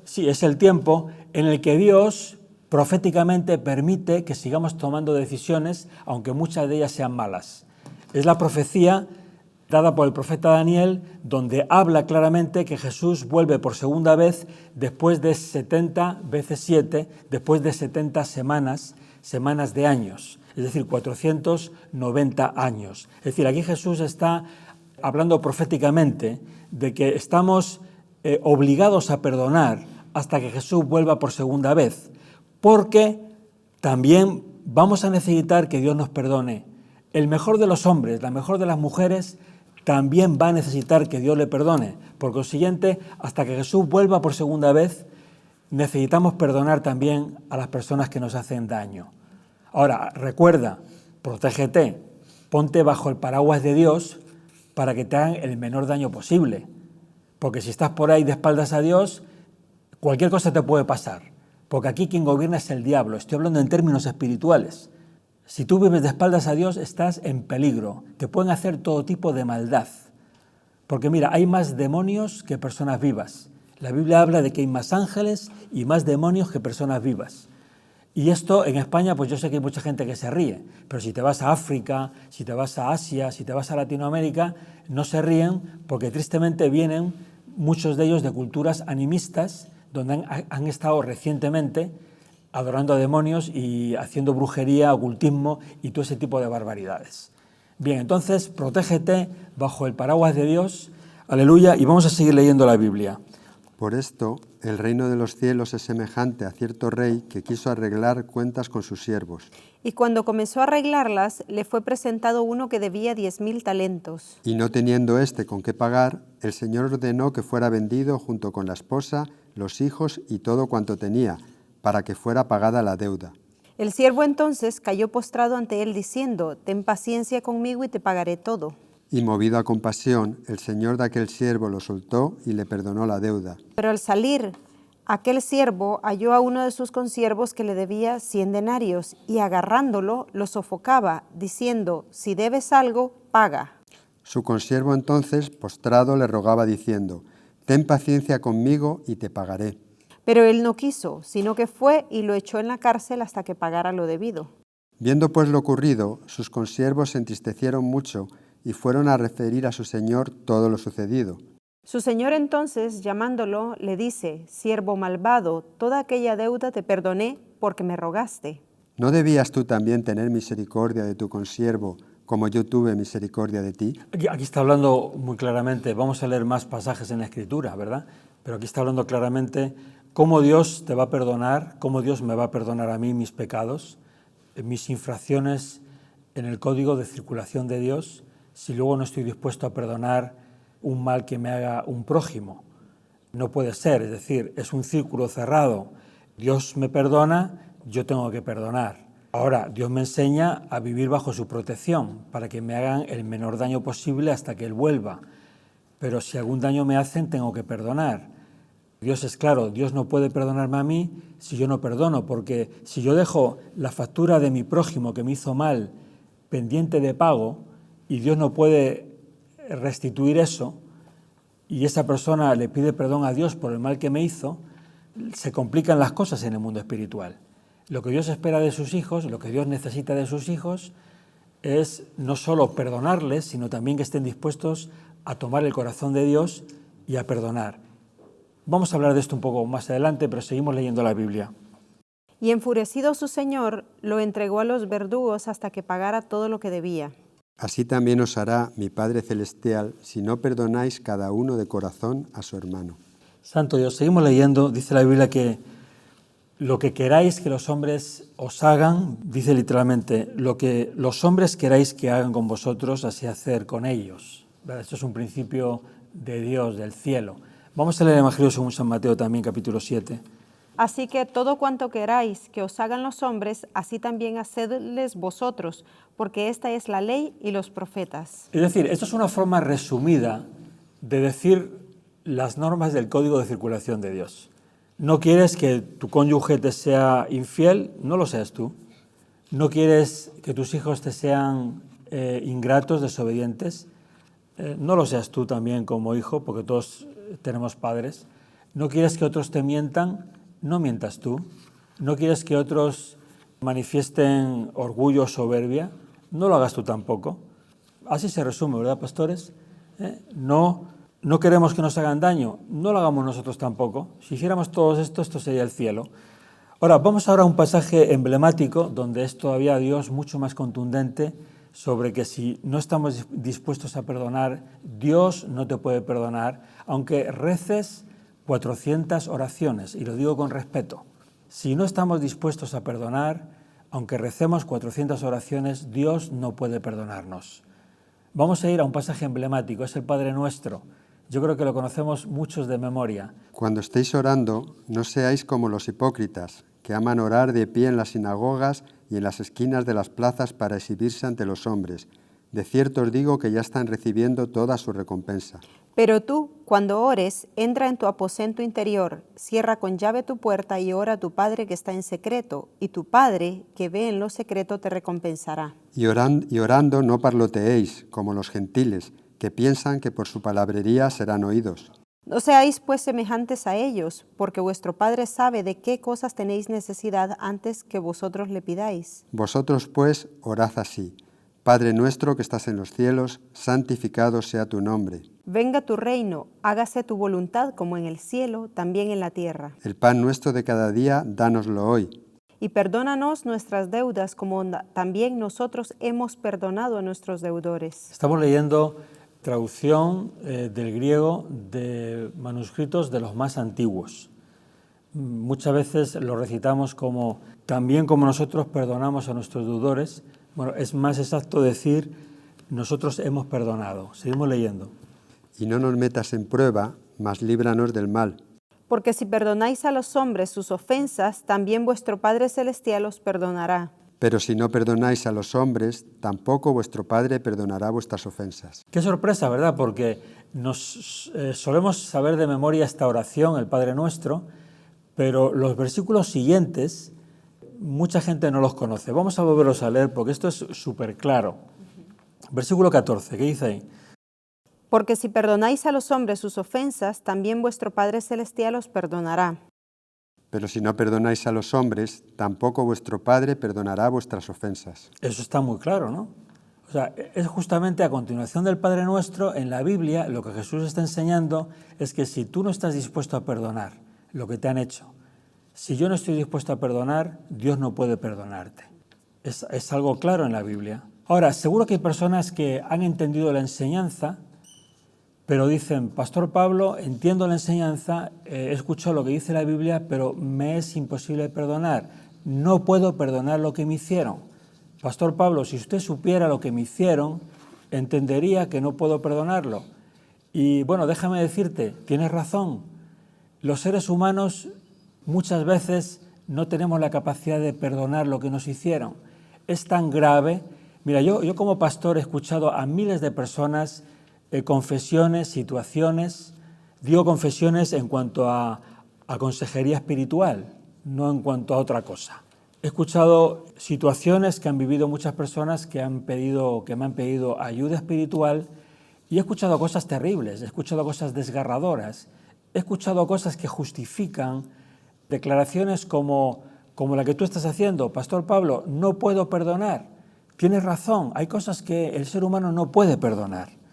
el tiempo en el que Dios proféticamente permite que sigamos tomando decisiones, aunque muchas de ellas sean malas. Es la profecía dada por el profeta Daniel, donde habla claramente que Jesús vuelve por segunda vez después de 70 veces 7, después de 70 semanas de años, es decir, 490 años. Es decir, aquí Jesús está hablando proféticamente de que estamos obligados a perdonar hasta que Jesús vuelva por segunda vez, porque también vamos a necesitar que Dios nos perdone. El mejor de los hombres, la mejor de las mujeres, también va a necesitar que Dios le perdone. Por consiguiente, hasta que Jesús vuelva por segunda vez, necesitamos perdonar también a las personas que nos hacen daño. Ahora, recuerda, protégete, ponte bajo el paraguas de Dios para que te hagan el menor daño posible. Porque si estás por ahí de espaldas a Dios, cualquier cosa te puede pasar. Porque aquí quien gobierna es el diablo. Estoy hablando en términos espirituales. Si tú vives de espaldas a Dios, estás en peligro. Te pueden hacer todo tipo de maldad. Porque mira, hay más demonios que personas vivas. La Biblia habla de que hay más ángeles y más demonios que personas vivas. Y esto en España, pues yo sé que hay mucha gente que se ríe, pero si te vas a África, si te vas a Asia, si te vas a Latinoamérica, no se ríen porque tristemente vienen muchos de ellos de culturas animistas, donde han estado recientemente adorando a demonios y haciendo brujería, ocultismo y todo ese tipo de barbaridades. Bien, entonces, protégete bajo el paraguas de Dios, aleluya, y vamos a seguir leyendo la Biblia. Por esto, el reino de los cielos es semejante a cierto rey que quiso arreglar cuentas con sus siervos. Y cuando comenzó a arreglarlas, le fue presentado uno que debía 10.000 talentos. Y no teniendo éste con qué pagar, el Señor ordenó que fuera vendido junto con la esposa, los hijos y todo cuanto tenía, para que fuera pagada la deuda. El siervo entonces cayó postrado ante él diciendo, ten paciencia conmigo y te pagaré todo. Y movido a compasión, el señor de aquel siervo lo soltó y le perdonó la deuda. Pero al salir, aquel siervo halló a uno de sus consiervos que le debía 100 denarios y agarrándolo lo sofocaba, diciendo, si debes algo, paga. Su consiervo entonces, postrado, le rogaba diciendo, ten paciencia conmigo y te pagaré. Pero él no quiso, sino que fue y lo echó en la cárcel hasta que pagara lo debido. Viendo pues lo ocurrido, sus consiervos se entristecieron mucho y fueron a referir a su señor todo lo sucedido. Su señor entonces, llamándolo, le dice, siervo malvado, toda aquella deuda te perdoné porque me rogaste. ¿No debías tú también tener misericordia de tu consiervo, como yo tuve misericordia de ti? Aquí está hablando muy claramente, vamos a leer más pasajes en la Escritura, ¿verdad? Pero aquí está hablando claramente cómo Dios te va a perdonar, cómo Dios me va a perdonar a mí mis pecados, mis infracciones en el código de circulación de Dios, si luego no estoy dispuesto a perdonar un mal que me haga un prójimo. No puede ser, es decir, es un círculo cerrado. Dios me perdona, yo tengo que perdonar. Ahora, Dios me enseña a vivir bajo su protección para que me hagan el menor daño posible hasta que Él vuelva. Pero si algún daño me hacen, tengo que perdonar. Dios es claro, Dios no puede perdonarme a mí si yo no perdono, porque si yo dejo la factura de mi prójimo que me hizo mal pendiente de pago y Dios no puede restituir eso y esa persona le pide perdón a Dios por el mal que me hizo, se complican las cosas en el mundo espiritual. Lo que Dios espera de sus hijos, lo que Dios necesita de sus hijos es no solo perdonarles, sino también que estén dispuestos a tomar el corazón de Dios y a perdonar. Vamos a hablar de esto un poco más adelante, pero seguimos leyendo la Biblia. Y enfurecido su señor, lo entregó a los verdugos hasta que pagara todo lo que debía. Así también os hará mi Padre Celestial si no perdonáis cada uno de corazón a su hermano. Santo Dios, seguimos leyendo, dice la Biblia que lo que queráis que los hombres os hagan, dice literalmente, lo que los hombres queráis que hagan con vosotros, así hacer con ellos. ¿Verdad? Esto es un principio de Dios, del cielo. Vamos a leer el Evangelio según San Mateo también, capítulo 7. Así que todo cuanto queráis que os hagan los hombres, así también hacedles vosotros, porque esta es la ley y los profetas. Es decir, esto es una forma resumida de decir las normas del código de circulación de Dios. No quieres que tu cónyuge te sea infiel, no lo seas tú. No quieres que tus hijos te sean ingratos, desobedientes, no lo seas tú también como hijo, porque todos tenemos padres. No quieres que otros te mientan, no mientas tú. No quieres que otros manifiesten orgullo o soberbia, no lo hagas tú tampoco. Así se resume, ¿verdad, pastores? No queremos que nos hagan daño, no lo hagamos nosotros tampoco. Si hiciéramos todo esto, esto sería el cielo. Ahora, vamos ahora a un pasaje emblemático donde es todavía Dios mucho más contundente sobre que si no estamos dispuestos a perdonar, Dios no te puede perdonar, aunque reces 400 oraciones, y lo digo con respeto. Si no estamos dispuestos a perdonar, aunque recemos 400 oraciones, Dios no puede perdonarnos. Vamos a ir a un pasaje emblemático, es el Padre Nuestro. Yo creo que lo conocemos muchos de memoria. Cuando estéis orando, no seáis como los hipócritas, que aman orar de pie en las sinagogas y en las esquinas de las plazas para exhibirse ante los hombres. De cierto os digo que ya están recibiendo toda su recompensa. Pero tú, cuando ores, entra en tu aposento interior, cierra con llave tu puerta y ora a tu Padre que está en secreto, y tu Padre, que ve en lo secreto, te recompensará. Y orando no parloteéis, como los gentiles, que piensan que por su palabrería serán oídos. No seáis pues semejantes a ellos, porque vuestro Padre sabe de qué cosas tenéis necesidad antes que vosotros le pidáis. Vosotros pues orad así: Padre nuestro que estás en los cielos, santificado sea tu nombre. Venga tu reino, hágase tu voluntad como en el cielo, también en la tierra. El pan nuestro de cada día, dánoslo hoy. Y perdónanos nuestras deudas como también nosotros hemos perdonado a nuestros deudores. Estamos leyendo traducción del griego de manuscritos de los más antiguos. Muchas veces lo recitamos como también como nosotros perdonamos a nuestros deudores. Bueno, es más exacto decir nosotros hemos perdonado. Seguimos leyendo. Y no nos metas en prueba, mas líbranos del mal. Porque si perdonáis a los hombres sus ofensas, también vuestro Padre Celestial os perdonará. Pero si no perdonáis a los hombres, tampoco vuestro Padre perdonará vuestras ofensas. Qué sorpresa, ¿verdad? Porque nos solemos saber de memoria esta oración, el Padre Nuestro, pero los versículos siguientes mucha gente no los conoce. Vamos a volverlos a leer porque esto es súper claro. Versículo 14, ¿qué dice ahí? Porque si perdonáis a los hombres sus ofensas, también vuestro Padre Celestial os perdonará. Pero si no perdonáis a los hombres, tampoco vuestro Padre perdonará vuestras ofensas. Eso está muy claro, ¿no? O sea, es justamente a continuación del Padre Nuestro, en la Biblia, lo que Jesús está enseñando es que si tú no estás dispuesto a perdonar lo que te han hecho, si yo no estoy dispuesto a perdonar, Dios no puede perdonarte. Es algo claro en la Biblia. Ahora, seguro que hay personas que han entendido la enseñanza, pero dicen, Pastor Pablo, entiendo la enseñanza, he escuchado lo que dice la Biblia, pero me es imposible perdonar. No puedo perdonar lo que me hicieron. Pastor Pablo, si usted supiera lo que me hicieron, entendería que no puedo perdonarlo. Y bueno, déjame decirte, tienes razón. Los seres humanos muchas veces no tenemos la capacidad de perdonar lo que nos hicieron. Es tan grave. Mira, yo como pastor he escuchado a miles de personas confesiones, situaciones. Digo confesiones en cuanto a consejería espiritual, no en cuanto a otra cosa. He escuchado situaciones que han vivido muchas personas que me han pedido ayuda espiritual y he escuchado cosas terribles, he escuchado cosas desgarradoras, he escuchado cosas que justifican declaraciones como la que tú estás haciendo. Pastor Pablo, no puedo perdonar. Tienes razón, hay cosas que el ser humano no puede perdonar.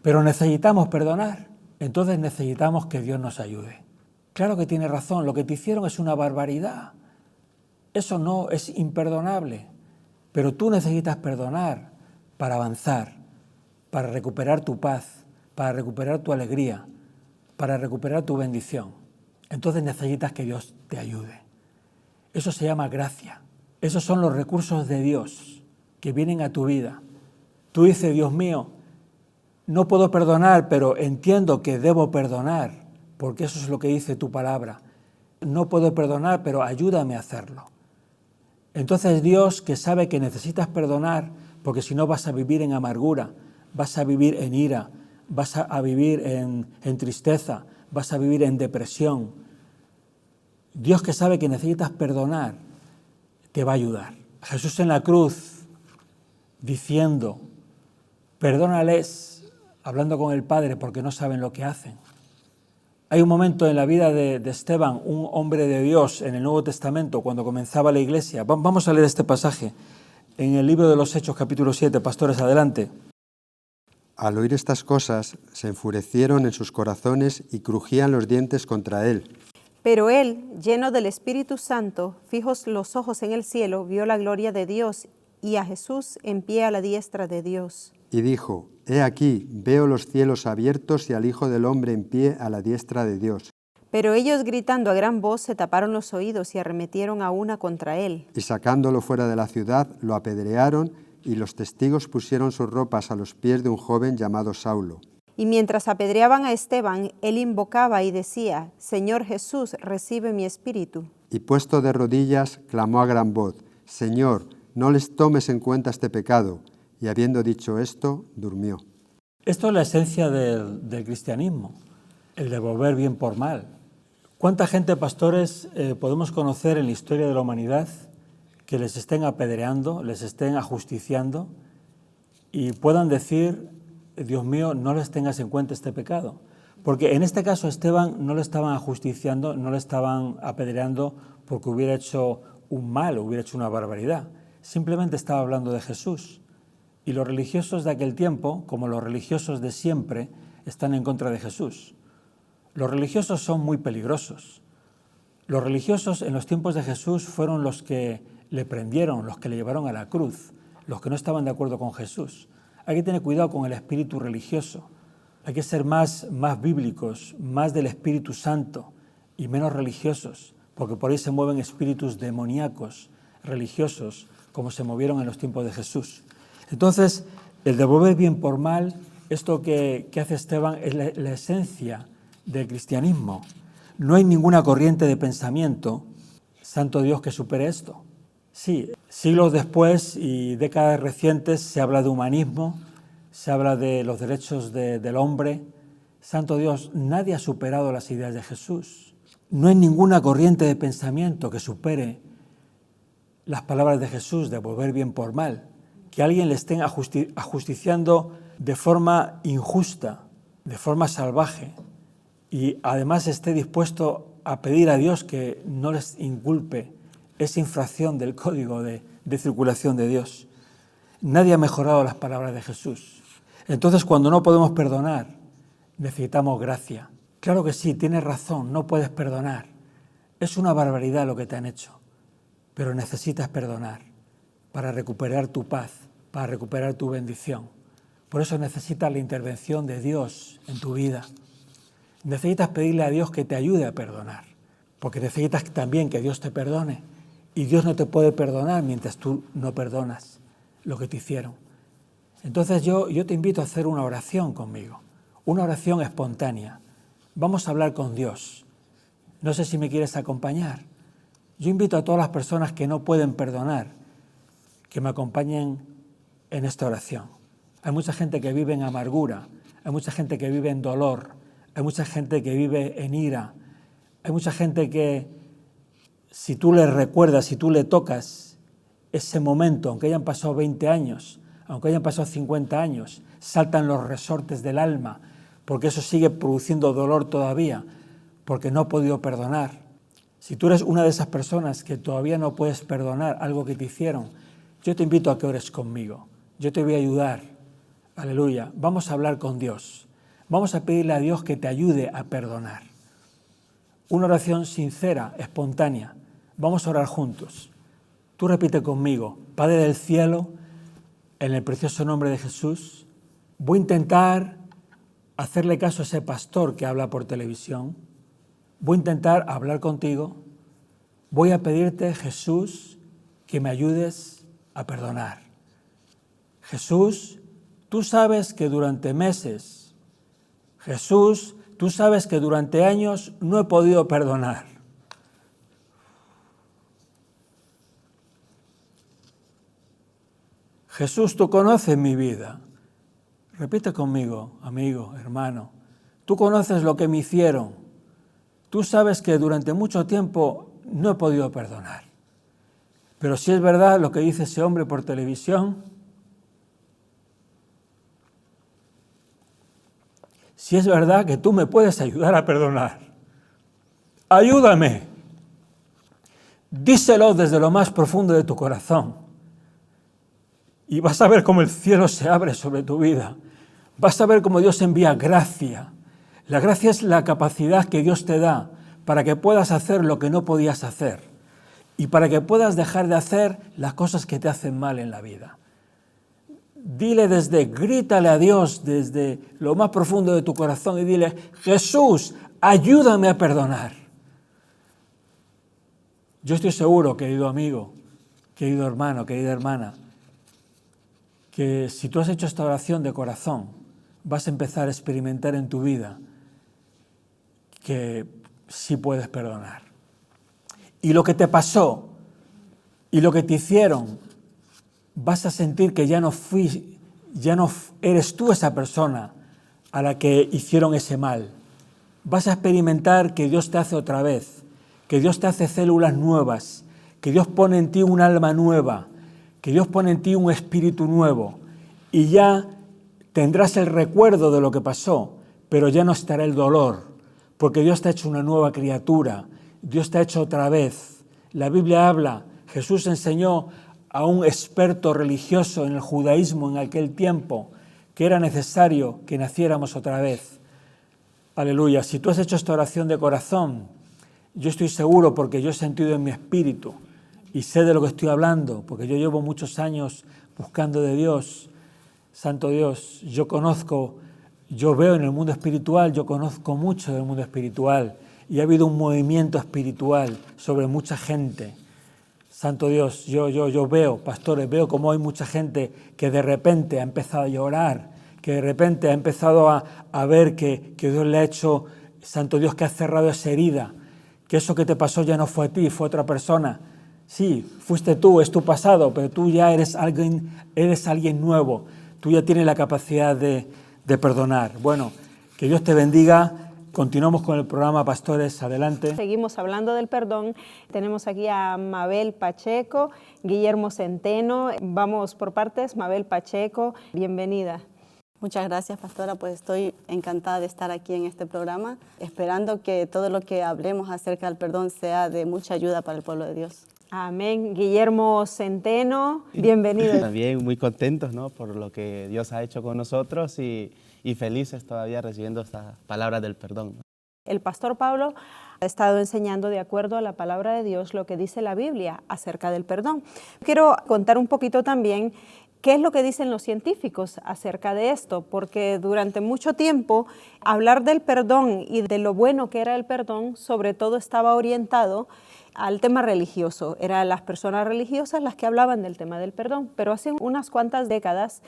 Pero necesitamos perdonar, entonces necesitamos que Dios nos ayude. Claro que tiene razón, lo que te hicieron es una barbaridad. Eso no es imperdonable, pero tú necesitas perdonar para avanzar, para recuperar tu paz, para recuperar tu alegría, para recuperar tu bendición. Entonces necesitas que Dios te ayude. Eso se llama gracia. Esos son los recursos de Dios que vienen a tu vida. Tú dices, Dios mío, no puedo perdonar, pero entiendo que debo perdonar, porque eso es lo que dice tu palabra. No puedo perdonar, pero ayúdame a hacerlo. Entonces Dios, que sabe que necesitas perdonar, porque si no vas a vivir en amargura, vas a vivir en ira, vas a vivir en tristeza, vas a vivir en depresión. Dios, que sabe que necesitas perdonar, te va a ayudar. Jesús en la cruz, diciendo, perdónales, hablando con el Padre porque no saben lo que hacen. Hay un momento en la vida de Esteban, un hombre de Dios en el Nuevo Testamento, cuando comenzaba la iglesia. Vamos a leer este pasaje en el libro de los Hechos, capítulo 7. Pastores, adelante. Al oír estas cosas, se enfurecieron en sus corazones y crujían los dientes contra él. Pero él, lleno del Espíritu Santo, fijos los ojos en el cielo, vio la gloria de Dios y a Jesús en pie a la diestra de Dios. Y dijo, he aquí, veo los cielos abiertos y al Hijo del Hombre en pie a la diestra de Dios. Pero ellos gritando a gran voz se taparon los oídos y arremetieron a una contra él. Y sacándolo fuera de la ciudad, lo apedrearon y los testigos pusieron sus ropas a los pies de un joven llamado Saulo. Y mientras apedreaban a Esteban, él invocaba y decía, Señor Jesús, recibe mi espíritu. Y puesto de rodillas, clamó a gran voz, Señor, no les tomes en cuenta este pecado. Y habiendo dicho esto, durmió. Esto es la esencia del cristianismo, el devolver bien por mal. ¿Cuánta gente, pastores, podemos conocer en la historia de la humanidad que les estén apedreando, les estén ajusticiando y puedan decir, Dios mío, no les tengas en cuenta este pecado? Porque en este caso a Esteban no le estaban ajusticiando, no le estaban apedreando porque hubiera hecho un mal, hubiera hecho una barbaridad. Simplemente estaba hablando de Jesús. Y los religiosos de aquel tiempo, como los religiosos de siempre, están en contra de Jesús. Los religiosos son muy peligrosos. Los religiosos en los tiempos de Jesús fueron los que le prendieron, los que le llevaron a la cruz, los que no estaban de acuerdo con Jesús. Hay que tener cuidado con el espíritu religioso. Hay que ser más bíblicos, más del Espíritu Santo y menos religiosos, porque por ahí se mueven espíritus demoníacos, religiosos, como se movieron en los tiempos de Jesús. Entonces, el devolver bien por mal, esto que hace Esteban es la esencia del cristianismo. No hay ninguna corriente de pensamiento, santo Dios, que supere esto. Sí, siglos después y décadas recientes se habla de humanismo, se habla de los derechos del hombre. Santo Dios, nadie ha superado las ideas de Jesús. No hay ninguna corriente de pensamiento que supere las palabras de Jesús, de devolver bien por mal. Que alguien le estén ajusticiando de forma injusta, de forma salvaje, y además esté dispuesto a pedir a Dios que no les inculpe esa infracción del código de circulación de Dios. Nadie ha mejorado las palabras de Jesús. Entonces, cuando no podemos perdonar, necesitamos gracia. Claro que sí, tienes razón, no puedes perdonar. Es una barbaridad lo que te han hecho, pero necesitas perdonar para recuperar tu paz, para recuperar tu bendición. Por eso necesitas la intervención de Dios en tu vida. Necesitas pedirle a Dios que te ayude a perdonar, porque necesitas también que Dios te perdone. Y Dios no te puede perdonar mientras tú no perdonas lo que te hicieron. Entonces yo te invito a hacer una oración conmigo, una oración espontánea. Vamos a hablar con Dios. No sé si me quieres acompañar. Yo invito a todas las personas que no pueden perdonar que me acompañen en esta oración. Hay mucha gente que vive en amargura, hay mucha gente que vive en dolor, hay mucha gente que vive en ira, hay mucha gente que si tú le recuerdas, si tú le tocas ese momento, aunque hayan pasado 20 años, aunque hayan pasado 50 años, saltan los resortes del alma, porque eso sigue produciendo dolor todavía, porque no ha podido perdonar. Si tú eres una de esas personas que todavía no puedes perdonar algo que te hicieron, yo te invito a que ores conmigo. Yo te voy a ayudar. Aleluya. Vamos a hablar con Dios. Vamos a pedirle a Dios que te ayude a perdonar. Una oración sincera, espontánea. Vamos a orar juntos. Tú repite conmigo. Padre del cielo, en el precioso nombre de Jesús, voy a intentar hacerle caso a ese pastor que habla por televisión. Voy a intentar hablar contigo. Voy a pedirte, Jesús, que me ayudes a perdonar. Jesús, tú sabes que durante meses, Jesús, tú sabes que durante años no he podido perdonar. Jesús, tú conoces mi vida. Repite conmigo, amigo, hermano. Tú conoces lo que me hicieron. Tú sabes que durante mucho tiempo no he podido perdonar. Pero si es verdad lo que dice ese hombre por televisión, si es verdad que tú me puedes ayudar a perdonar, ayúdame. Díselo desde lo más profundo de tu corazón y vas a ver cómo el cielo se abre sobre tu vida. Vas a ver cómo Dios envía gracia. La gracia es la capacidad que Dios te da para que puedas hacer lo que no podías hacer y para que puedas dejar de hacer las cosas que te hacen mal en la vida. Grítale a Dios desde lo más profundo de tu corazón y dile, Jesús, ayúdame a perdonar. Yo estoy seguro, querido amigo, querido hermano, querida hermana, que si tú has hecho esta oración de corazón, vas a empezar a experimentar en tu vida que sí puedes perdonar. Y lo que te pasó y lo que te hicieron, vas a sentir que ya no eres tú esa persona a la que hicieron ese mal. Vas a experimentar que Dios te hace otra vez, que Dios te hace células nuevas, que Dios pone en ti un alma nueva, que Dios pone en ti un espíritu nuevo, y ya tendrás el recuerdo de lo que pasó, pero ya no estará el dolor, porque Dios te ha hecho una nueva criatura, Dios te ha hecho otra vez. La Biblia habla, Jesús enseñó a un experto religioso en el judaísmo en aquel tiempo que era necesario que naciéramos otra vez. Aleluya. Si tú has hecho esta oración de corazón, yo estoy seguro, porque yo he sentido en mi espíritu y sé de lo que estoy hablando, porque yo llevo muchos años buscando de Dios. Santo Dios, yo veo en el mundo espiritual, yo conozco mucho del mundo espiritual, y ha habido un movimiento espiritual sobre mucha gente. Santo Dios, yo veo, pastores, veo cómo hay mucha gente que de repente ha empezado a llorar, que de repente ha empezado a ver que Dios le ha hecho, Santo Dios, que ha cerrado esa herida, que eso que te pasó ya no fue a ti, fue a otra persona. Sí, fuiste tú, es tu pasado, pero tú ya eres alguien nuevo, tú ya tienes la capacidad de perdonar. Bueno, que Dios te bendiga. Continuamos con el programa, pastores, adelante. Seguimos hablando del perdón. Tenemos aquí a Mabel Pacheco, Guillermo Centeno. Vamos por partes. Mabel Pacheco, bienvenida. Muchas gracias, pastora, pues estoy encantada de estar aquí en este programa, esperando que todo lo que hablemos acerca del perdón sea de mucha ayuda para el pueblo de Dios. Amén. Guillermo Centeno, bienvenido. También muy contentos, ¿no?, por lo que Dios ha hecho con nosotros y felices todavía recibiendo esta palabra del perdón. El pastor Pablo ha estado enseñando de acuerdo a la palabra de Dios lo que dice la Biblia acerca del perdón. Quiero contar un poquito también qué es lo que dicen los científicos acerca de esto, porque durante mucho tiempo hablar del perdón y de lo bueno que era el perdón, sobre todo estaba orientado al tema religioso. Eran las personas religiosas las que hablaban del tema del perdón, pero hace unas cuantas décadas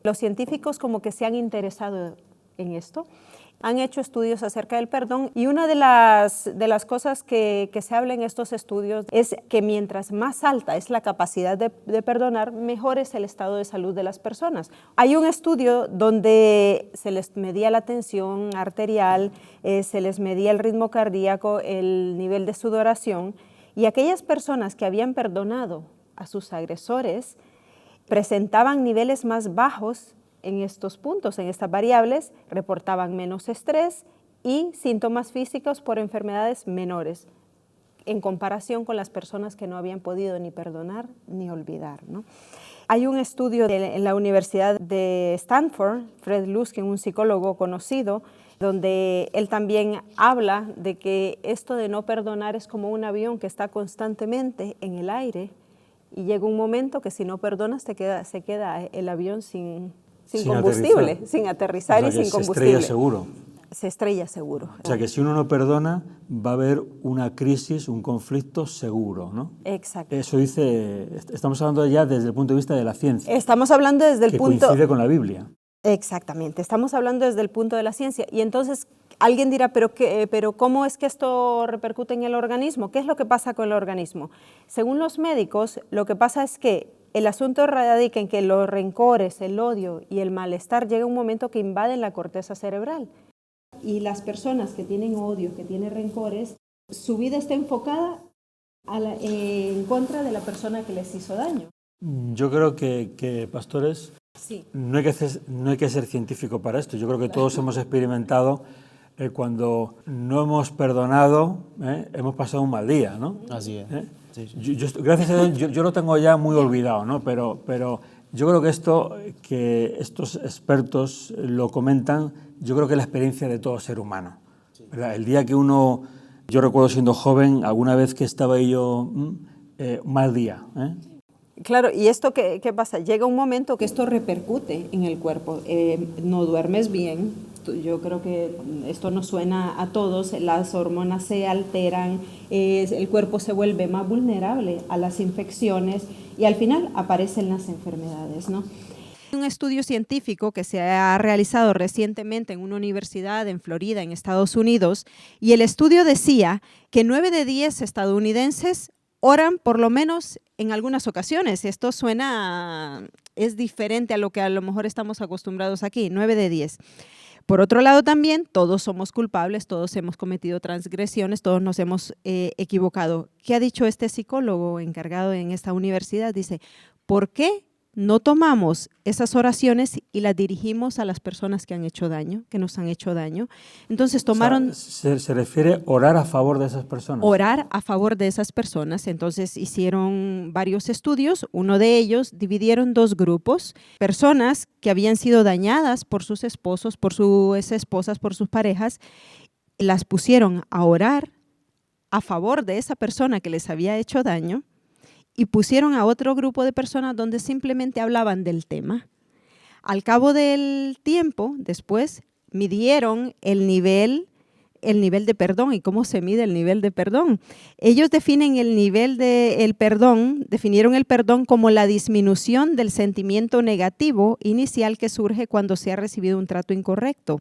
los científicos como que se han interesado en esto, han hecho estudios acerca del perdón, y una de las cosas que se habla en estos estudios es que mientras más alta es la capacidad de perdonar, mejor es el estado de salud de las personas. Hay un estudio donde se les medía la tensión arterial, se les medía el ritmo cardíaco, el nivel de sudoración, y aquellas personas que habían perdonado a sus agresores presentaban niveles más bajos en estos puntos, en estas variables, reportaban menos estrés y síntomas físicos por enfermedades menores, en comparación con las personas que no habían podido ni perdonar ni olvidar, ¿no? Hay un estudio en la Universidad de Stanford, Fred Luskin, un psicólogo conocido, donde él también habla de que esto de no perdonar es como un avión que está constantemente en el aire, y llega un momento que si no perdonas se queda el avión sin combustible, sin aterrizar, o sea, y sin combustible. Se estrella seguro. Se estrella seguro. O sea que si uno no perdona, va a haber una crisis, un conflicto seguro, ¿no? Exacto. Eso dice, estamos hablando ya desde el punto de vista de la ciencia. Estamos hablando desde el punto... Que coincide con la Biblia. Exactamente, estamos hablando desde el punto de la ciencia. Y entonces alguien dirá, pero ¿cómo es que esto repercute en el organismo? ¿Qué es lo que pasa con el organismo? Según los médicos, lo que pasa es que el asunto radica en que los rencores, el odio y el malestar llega un momento que invaden la corteza cerebral. Y las personas que tienen odio, que tienen rencores, su vida está enfocada en contra de la persona que les hizo daño. Yo creo que pastores, sí, no hay que ser científico para esto. Yo creo que todos hemos experimentado cuando no hemos perdonado, hemos pasado un mal día, ¿no? Así es. Sí, sí. Gracias a Dios, yo lo tengo ya muy olvidado, ¿no? Pero yo creo que estos expertos lo comentan, yo creo que es la experiencia de todo ser humano. Sí. El día que yo recuerdo siendo joven, alguna vez que estaba yo un mal día, Claro, y esto ¿qué pasa? Llega un momento que esto repercute en el cuerpo, no duermes bien, yo creo que esto nos suena a todos, las hormonas se alteran, el cuerpo se vuelve más vulnerable a las infecciones y al final aparecen las enfermedades, ¿no? Un estudio científico que se ha realizado recientemente en una universidad en Florida, en Estados Unidos, y el estudio decía que 9 de 10 estadounidenses oran por lo menos en algunas ocasiones. Esto es diferente a lo que a lo mejor estamos acostumbrados aquí, 9 de 10. Por otro lado también, todos somos culpables, todos hemos cometido transgresiones, todos nos hemos equivocado. ¿Qué ha dicho este psicólogo encargado en esta universidad? Dice, ¿por qué no tomamos esas oraciones y las dirigimos a las personas que han hecho daño, que nos han hecho daño? Entonces tomaron... O sea, se refiere orar a favor de esas personas. Orar a favor de esas personas. Entonces hicieron varios estudios. Uno de ellos dividieron 2 grupos. Personas que habían sido dañadas por sus esposos, por sus esposas, por sus parejas, las pusieron a orar a favor de esa persona que les había hecho daño, y pusieron a otro grupo de personas donde simplemente hablaban del tema. Al cabo del tiempo, después, midieron el nivel de perdón. ¿Y cómo se mide el nivel de perdón? Ellos definen el nivel del perdón, definieron el perdón como la disminución del sentimiento negativo inicial que surge cuando se ha recibido un trato incorrecto.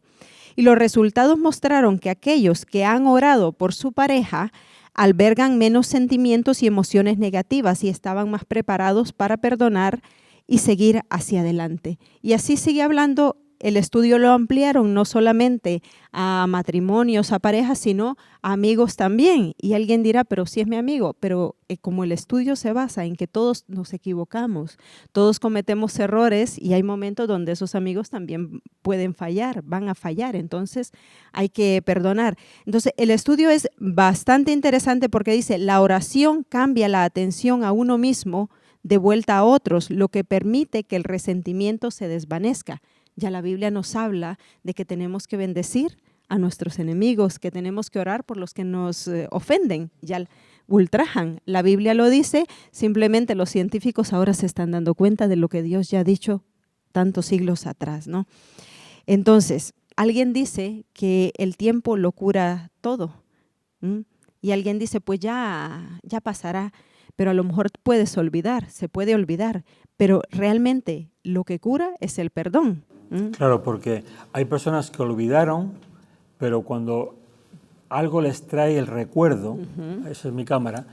Y los resultados mostraron que aquellos que han orado por su pareja albergan menos sentimientos y emociones negativas y estaban más preparados para perdonar y seguir hacia adelante. Y así sigue hablando. El estudio lo ampliaron no solamente a matrimonios, a parejas, sino a amigos también. Y alguien dirá, pero si es mi amigo, pero como el estudio se basa en que todos nos equivocamos, todos cometemos errores y hay momentos donde esos amigos también pueden fallar, van a fallar, entonces hay que perdonar. Entonces el estudio es bastante interesante porque dice, la oración cambia la atención a uno mismo de vuelta a otros, lo que permite que el resentimiento se desvanezca. Ya la Biblia nos habla de que tenemos que bendecir a nuestros enemigos, que tenemos que orar por los que nos ofenden, ya ultrajan. La Biblia lo dice, simplemente los científicos ahora se están dando cuenta de lo que Dios ya ha dicho tantos siglos atrás, ¿no? Entonces, alguien dice que el tiempo lo cura todo, ¿m? Y alguien dice, pues ya pasará, pero a lo mejor puedes olvidar, se puede olvidar, pero realmente lo que cura es el perdón. Claro, porque hay personas que olvidaron, pero cuando algo les trae el recuerdo, esa es mi cámara,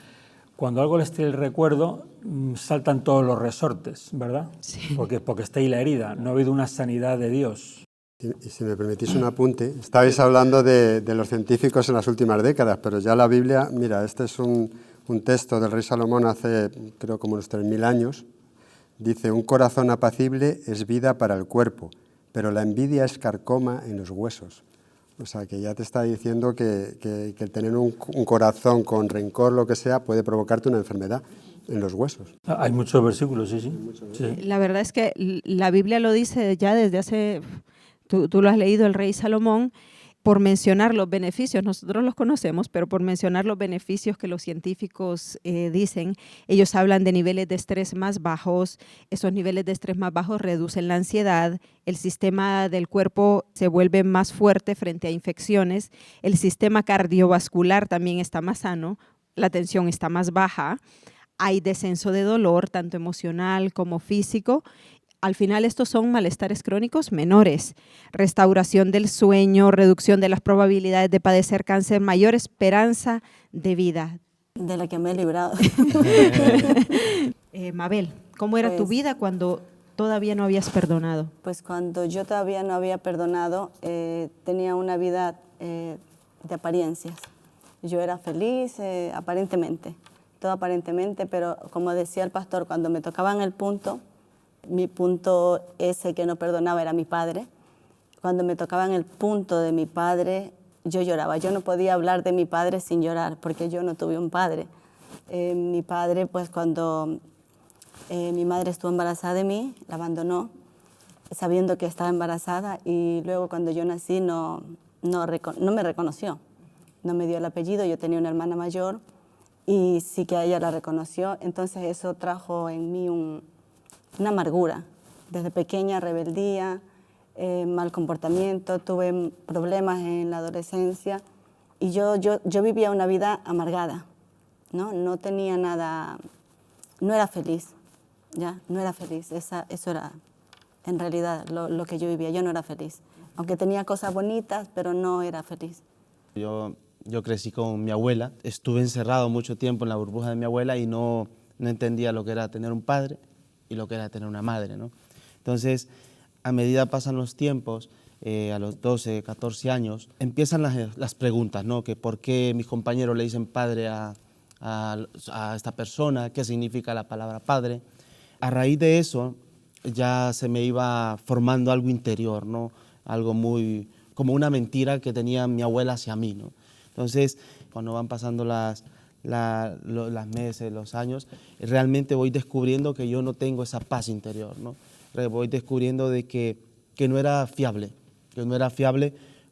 cuando algo les trae el recuerdo, saltan todos los resortes, ¿verdad? Sí. Porque está ahí la herida, no ha habido una sanidad de Dios. Y si me permitís un apunte, estabais hablando de los científicos en las últimas décadas, pero ya la Biblia, mira, este es un texto del rey Salomón hace, creo, como unos 3000 años. Dice, un corazón apacible es vida para el cuerpo, pero la envidia es carcoma en los huesos. O sea, que ya te está diciendo que el tener un corazón con rencor, lo que sea, puede provocarte una enfermedad en los huesos. Hay muchos versículos, sí. La verdad es que la Biblia lo dice ya desde hace, tú lo has leído, el rey Salomón, por mencionar los beneficios, nosotros los conocemos, pero por mencionar los beneficios que los científicos dicen, ellos hablan de niveles de estrés más bajos, esos niveles de estrés más bajos reducen la ansiedad, el sistema del cuerpo se vuelve más fuerte frente a infecciones, el sistema cardiovascular también está más sano, la tensión está más baja, hay descenso de dolor, tanto emocional como físico. Al final estos son malestares crónicos menores, restauración del sueño, reducción de las probabilidades de padecer cáncer, mayor esperanza de vida. De la que me he librado. Mabel, ¿cómo era tu vida cuando todavía no habías perdonado? Pues cuando yo todavía no había perdonado, tenía una vida de apariencias. Yo era feliz aparentemente, todo aparentemente, pero como decía el pastor, cuando me tocaban el punto, mi punto ese que no perdonaba era mi padre. Cuando me tocaban el punto de mi padre, yo lloraba. Yo no podía hablar de mi padre sin llorar, porque yo no tuve un padre. Mi padre, pues cuando mi madre estuvo embarazada de mí, la abandonó, sabiendo que estaba embarazada, y luego cuando yo nací no me reconoció. No me dio el apellido, yo tenía una hermana mayor, y sí que ella la reconoció. Entonces eso trajo en mí una amargura. Desde pequeña, rebeldía, mal comportamiento, tuve problemas en la adolescencia y yo vivía una vida amargada, ¿no? No tenía nada, no era feliz, ¿ya? No era feliz, eso era en realidad, lo que yo vivía. Yo no era feliz. Aunque tenía cosas bonitas, pero no era feliz. Yo crecí con mi abuela, estuve encerrado mucho tiempo en la burbuja de mi abuela y no entendía lo que era tener un padre y lo que era tener una madre, ¿no? Entonces, a medida pasan los tiempos, a los 12, 14 años, empiezan las preguntas, ¿no? Que por qué mis compañeros le dicen padre a esta persona, qué significa la palabra padre. A raíz de eso ya se me iba formando algo interior, ¿no? Algo muy, como una mentira que tenía mi abuela hacia mí, ¿no? Entonces, cuando van pasando las meses, los años, realmente voy descubriendo que yo no tengo esa paz interior, ¿no? Voy descubriendo de que no era fiable,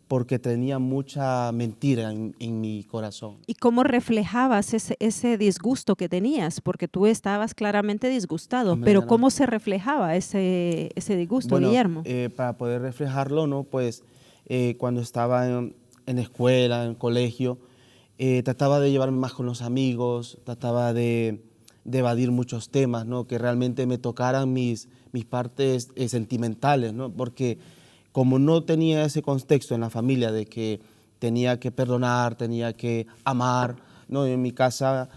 porque tenía mucha mentira en mi corazón. ¿Y cómo reflejabas ese disgusto que tenías? Porque tú estabas claramente disgustado, pero ¿cómo se reflejaba ese disgusto, bueno, Guillermo? Para poder reflejarlo, ¿no? Pues cuando estaba en escuela, en colegio, trataba de llevarme más con los amigos, trataba de evadir muchos temas, ¿no? Que realmente me tocaran mis partes sentimentales, ¿no? Porque como no tenía ese contexto en la familia de que tenía que perdonar, tenía que amar, ¿no? En mi casa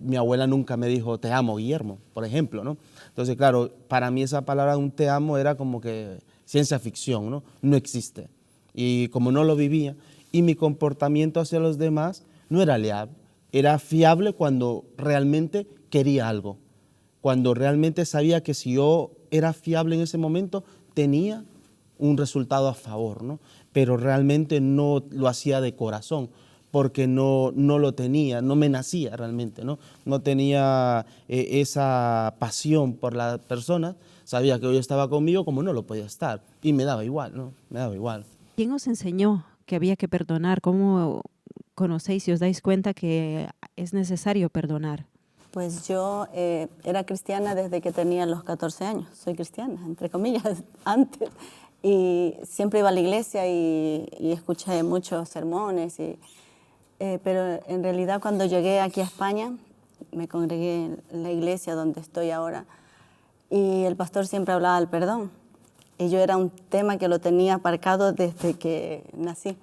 mi abuela nunca me dijo te amo, Guillermo, por ejemplo, ¿no? Entonces, claro, para mí esa palabra un te amo era como que ciencia ficción, ¿no? No existe. Y como no lo vivía, y mi comportamiento hacia los demás no era leal, era fiable cuando realmente quería algo, cuando realmente sabía que si yo era fiable en ese momento tenía un resultado a favor, ¿no? Pero realmente no lo hacía de corazón, porque no lo tenía, no me nacía realmente, ¿no? No tenía esa pasión por la persona, sabía que hoy estaba conmigo como no lo podía estar, y me daba igual, ¿no? Me daba igual. ¿Quién os enseñó que había que perdonar? ¿Cómo conocéis y os dais cuenta que es necesario perdonar? Pues yo era cristiana desde que tenía los 14 años. Soy cristiana, entre comillas, antes. Y siempre iba a la iglesia y escuché muchos sermones. Pero en realidad cuando llegué aquí a España, me congregué en la iglesia donde estoy ahora. Y el pastor siempre hablaba del perdón. Y yo era un tema que lo tenía aparcado desde que nací.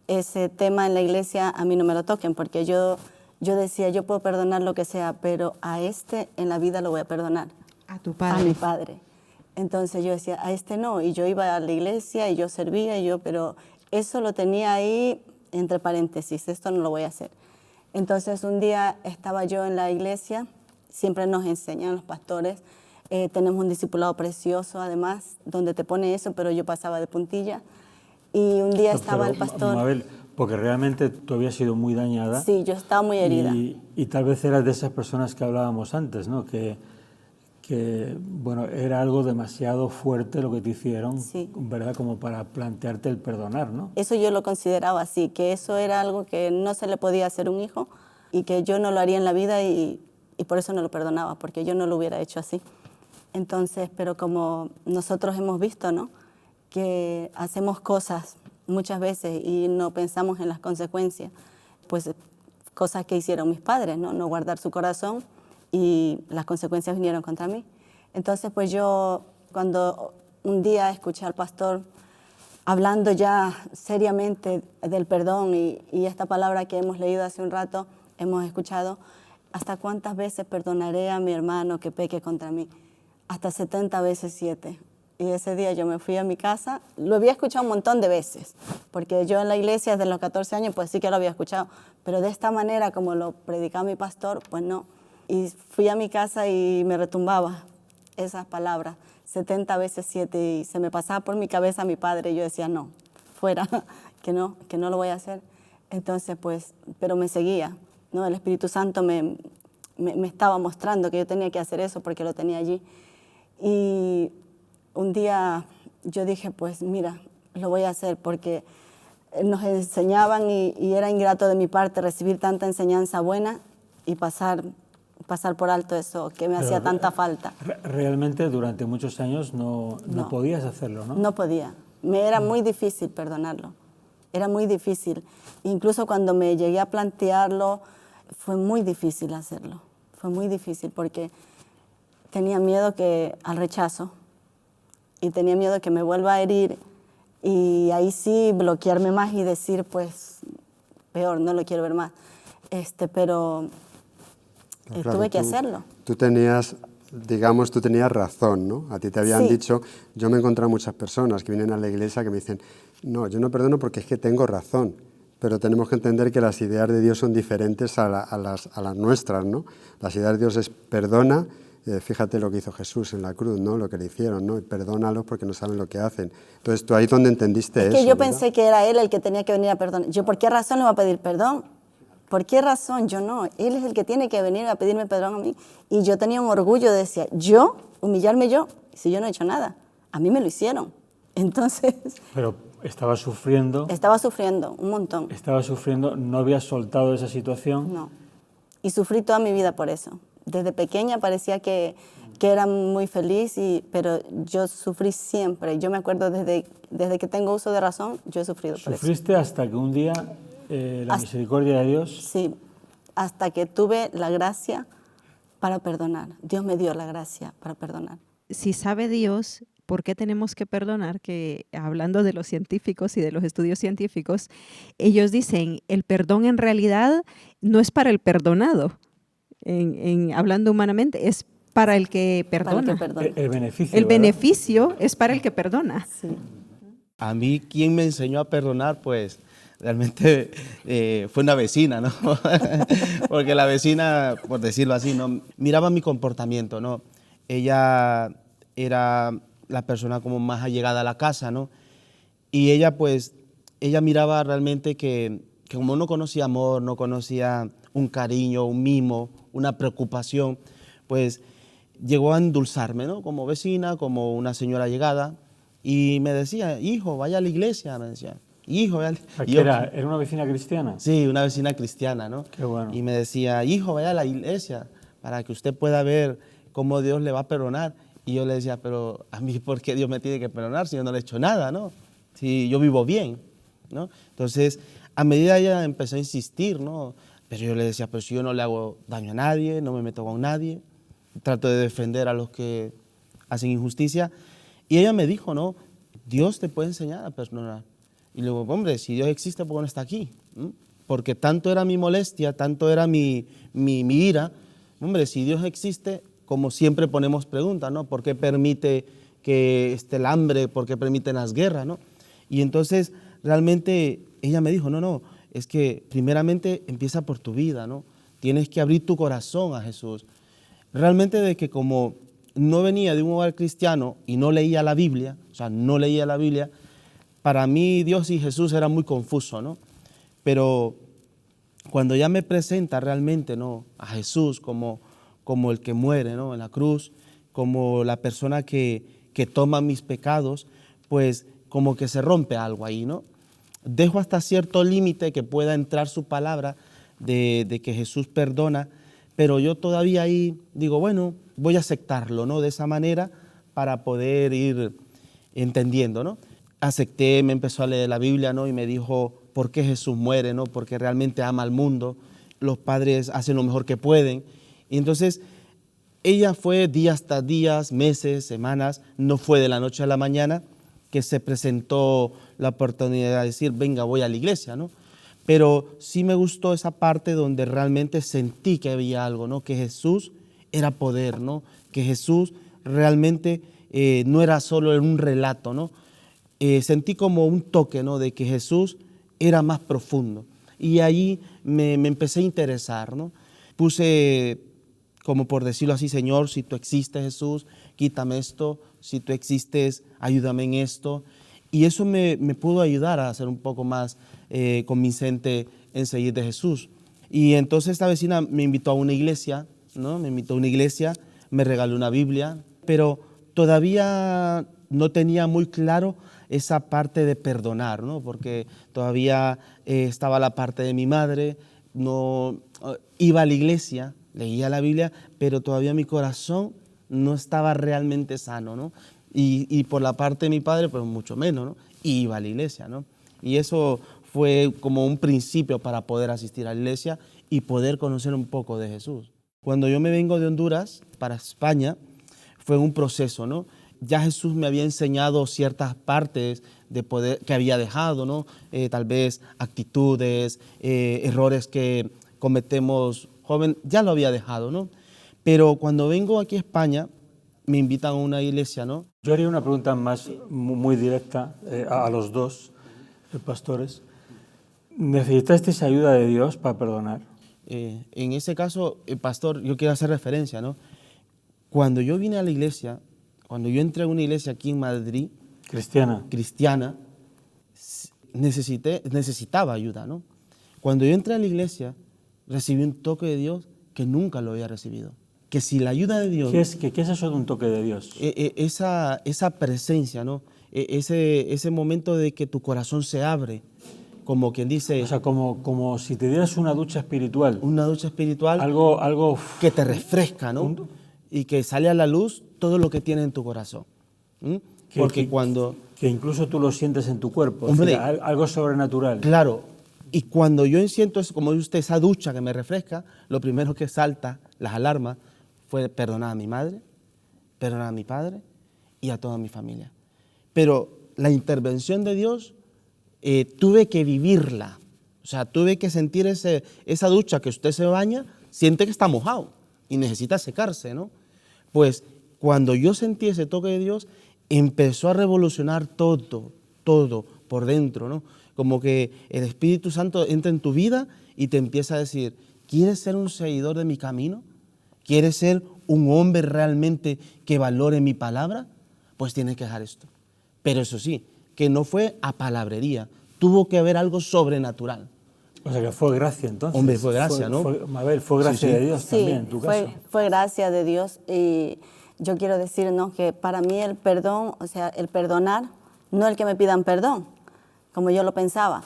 Ese tema en la iglesia a mí no me lo toquen, porque yo decía, yo puedo perdonar lo que sea, pero a este en la vida lo voy a perdonar. A tu padre. A mi padre. Entonces yo decía, a este no. Y yo iba a la iglesia y yo servía, pero eso lo tenía ahí entre paréntesis, esto no lo voy a hacer. Entonces un día estaba yo en la iglesia, siempre nos enseñan los pastores, tenemos un discipulado precioso además, donde te pone eso, pero yo pasaba de puntilla. Y un día estaba el pastor... Mabel, porque realmente tú habías sido muy dañada. Sí, yo estaba muy herida. Y tal vez eras de esas personas que hablábamos antes, ¿no? Que bueno, era algo demasiado fuerte lo que te hicieron, sí, ¿verdad? Como para plantearte el perdonar, ¿no? Eso yo lo consideraba así, que eso era algo que no se le podía hacer a un hijo y que yo no lo haría en la vida y por eso no lo perdonaba, porque yo no lo hubiera hecho así. Entonces, pero como nosotros hemos visto, ¿no? Que hacemos cosas muchas veces y no pensamos en las consecuencias, pues cosas que hicieron mis padres, ¿no? No guardar su corazón y las consecuencias vinieron contra mí. Entonces, pues yo cuando un día escuché al pastor hablando ya seriamente del perdón y esta palabra que hemos leído hace un rato, hemos escuchado, ¿hasta cuántas veces perdonaré a mi hermano que peque contra mí? Hasta 70 veces 7. Y ese día yo me fui a mi casa, lo había escuchado un montón de veces, porque yo en la iglesia desde los 14 años pues sí que lo había escuchado, pero de esta manera como lo predicaba mi pastor, pues no. Y fui a mi casa y me retumbaba esas palabras, 70 veces 7, y se me pasaba por mi cabeza mi padre y yo decía, no, fuera, que no lo voy a hacer. Entonces pues, pero me seguía, ¿no? El Espíritu Santo me estaba mostrando que yo tenía que hacer eso porque lo tenía allí. Y un día yo dije, pues mira, lo voy a hacer porque nos enseñaban y era ingrato de mi parte recibir tanta enseñanza buena y pasar por alto eso que me hacía tanta falta. Realmente durante muchos años no podías hacerlo, ¿no? No podía. Me era muy difícil perdonarlo. Era muy difícil. Incluso cuando me llegué a plantearlo, fue muy difícil hacerlo. Fue muy difícil porque tenía miedo al rechazo. y tenía miedo de que me vuelva a herir y ahí sí bloquearme más y decir, pues, peor, no lo quiero ver más. Pero Claro, tuve que hacerlo. Tú tenías, digamos, tú tenías razón, ¿no? A ti te habían dicho, yo me he encontrado muchas personas que vienen a la iglesia que me dicen, no, yo no perdono porque es que tengo razón, pero tenemos que entender que las ideas de Dios son diferentes a las nuestras, ¿no? Las ideas de Dios es perdona, fíjate lo que hizo Jesús en la cruz, ¿no? Lo que le hicieron, ¿no? Y perdónalos porque no saben lo que hacen. Entonces tú ahí es donde entendiste eso. Es que yo ¿verdad? pensé que era él el que tenía que venir a perdonar. ¿Yo por qué razón le voy a pedir perdón? ¿Por qué razón? Yo no. Él es el que tiene que venir a pedirme perdón a mí. Y yo tenía un orgullo de decir, yo, humillarme yo, si yo no he hecho nada. A mí me lo hicieron. Entonces... Pero estaba sufriendo. Estaba sufriendo un montón. Estaba sufriendo, no habías soltado esa situación. No. Y sufrí toda mi vida por eso. Desde pequeña parecía que era muy feliz, pero yo sufrí siempre. Yo me acuerdo desde que tengo uso de razón, yo he sufrido por eso. ¿Sufriste hasta que un día la misericordia de Dios? Sí, hasta que tuve la gracia para perdonar. Dios me dio la gracia para perdonar. Si sabe Dios por qué tenemos que perdonar, que hablando de los científicos y de los estudios científicos, ellos dicen, el perdón en realidad no es para el perdonado, hablando humanamente, es para el que perdona. El beneficio. El beneficio es para el que perdona. Sí. A mí, quien me enseñó a perdonar, pues realmente fue una vecina, ¿no? Porque la vecina, por decirlo así, ¿no? Miraba mi comportamiento, ¿no? Ella era la persona como más allegada a la casa, ¿no? Y ella, pues, ella miraba realmente que como no conocía amor, no conocía un cariño, un mimo, una preocupación, pues llegó a endulzarme, ¿no? Como vecina, como una señora allegada, y me decía, hijo, vaya a la iglesia, me decía. Hijo, vaya a la... ¿Era una vecina cristiana? Sí, una vecina cristiana, ¿no? Qué bueno. Y me decía, hijo, vaya a la iglesia para que usted pueda ver cómo Dios le va a perdonar. Y yo le decía, pero a mí, ¿por qué Dios me tiene que perdonar si yo no le he hecho nada, no? Si yo vivo bien, ¿no? Entonces, a medida ella empezó a insistir, ¿no? Pero yo le decía, pero si yo no le hago daño a nadie, no me meto con nadie, trato de defender a los que hacen injusticia. Y ella me dijo, no, Dios te puede enseñar a perdonar. Y le digo, hombre, si Dios existe, ¿por qué no está aquí? Porque tanto era mi molestia, tanto era mi ira. Hombre, si Dios existe, como siempre ponemos preguntas, ¿no? ¿Por qué permite que esté el hambre? ¿Por qué permiten las guerras, no? Y entonces, realmente, ella me dijo, no, es que primeramente empieza por tu vida, ¿no? Tienes que abrir tu corazón a Jesús. Realmente de que como no venía de un hogar cristiano y no leía la Biblia, o sea, no leía la Biblia, para mí Dios y Jesús era muy confuso, ¿no? Pero cuando ya me presenta realmente, ¿no?, a Jesús como el que muere, ¿no?, en la cruz, como la persona que toma mis pecados, pues como que se rompe algo ahí, ¿no? Dejo hasta cierto límite que pueda entrar su palabra de que Jesús perdona, pero yo todavía ahí digo, bueno, voy a aceptarlo, ¿no?, de esa manera para poder ir entendiendo, ¿no? Acepté, me empezó a leer la Biblia, ¿no?, y me dijo por qué Jesús muere, ¿no?, porque realmente ama al mundo, los padres hacen lo mejor que pueden. Y entonces ella fue días tras días, meses, semanas, no fue de la noche a la mañana que se presentó la oportunidad de decir, venga, voy a la iglesia, ¿no? Pero sí me gustó esa parte donde realmente sentí que había algo, ¿no?, que Jesús era poder, ¿no?, que Jesús realmente no era solo un relato, ¿no? Sentí como un toque, ¿no?, de que Jesús era más profundo. Y ahí me empecé a interesar, ¿no? Puse, como por decirlo así, Señor, si tú existes, Jesús, quítame esto, si tú existes, ayúdame en esto. Y eso me pudo ayudar a ser un poco más convincente en seguir de Jesús. Y entonces esta vecina me invitó a una iglesia, ¿no? Me invitó a una iglesia, me regaló una Biblia, pero todavía no tenía muy claro esa parte de perdonar, ¿no? Porque todavía estaba la parte de mi madre, no iba a la iglesia, leía la Biblia, pero todavía mi corazón no estaba realmente sano, ¿no? Y por la parte de mi padre, pues mucho menos, ¿no? Iba a la iglesia, ¿no? Y eso fue como un principio para poder asistir a la iglesia y poder conocer un poco de Jesús. Cuando yo me vengo de Honduras para España, fue un proceso, ¿no? ya Jesús me había enseñado ciertas partes de poder que había dejado, ¿no? Tal vez actitudes, errores que cometemos joven, ya lo había dejado, ¿no? Pero cuando vengo aquí a España, me invitan a una iglesia, ¿no? Yo haría una pregunta más muy directa a los dos pastores. ¿Necesitasteis ayuda de Dios para perdonar? En ese caso, pastor, yo quiero hacer referencia, ¿no? Cuando yo vine a la iglesia, cuando yo entré a una iglesia aquí en Madrid, cristiana, necesitaba ayuda, ¿no? Cuando yo entré a la iglesia, recibí un toque de Dios que nunca lo había recibido. Que si la ayuda de Dios... ¿Qué es eso de un toque de Dios? Esa presencia, ¿no? Ese momento de que tu corazón se abre, como quien dice... O sea, como si te dieras una ducha espiritual. Una ducha espiritual. Algo que te refresca, ¿no? Y que sale a la luz todo lo que tiene en tu corazón. Porque cuando... Que incluso tú lo sientes en tu cuerpo. Hombre, o sea, algo sobrenatural. Claro. Y cuando yo siento, como dice usted, esa ducha que me refresca, lo primero que salta, las alarmas, fue perdonar a mi madre, perdonar a mi padre y a toda mi familia. Pero la intervención de Dios tuve que vivirla. O sea, tuve que sentir esa ducha que usted se baña, siente que está mojado y necesita secarse, ¿no? Pues cuando yo sentí ese toque de Dios, empezó a revolucionar todo por dentro, ¿no? Como que el Espíritu Santo entra en tu vida y te empieza a decir, ¿quieres ser un seguidor de mi camino? ¿Quieres ser un hombre realmente que valore mi palabra? Pues tienes que dejar esto. Pero eso sí, que no fue a palabrería, tuvo que haber algo sobrenatural. O sea que fue gracia entonces. Hombre, fue gracia, ¿no? Mabel, fue gracia de Dios también en tu caso. Fue gracia de Dios y yo quiero decir, ¿no?, que para mí el perdón, o sea, el perdonar, no el que me pidan perdón, como yo lo pensaba,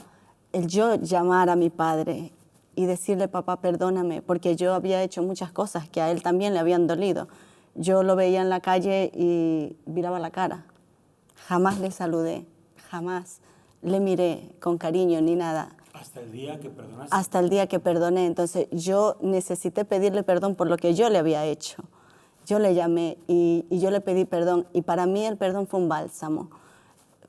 el yo llamar a mi padre y decirle, papá, perdóname, porque yo había hecho muchas cosas que a él también le habían dolido. Yo lo veía en la calle y viraba la cara. Jamás le saludé, jamás le miré con cariño ni nada. Hasta el día que perdonaste. Hasta el día que perdoné. Entonces yo necesité pedirle perdón por lo que yo le había hecho. Yo le llamé y yo le pedí perdón. Y para mí el perdón fue un bálsamo.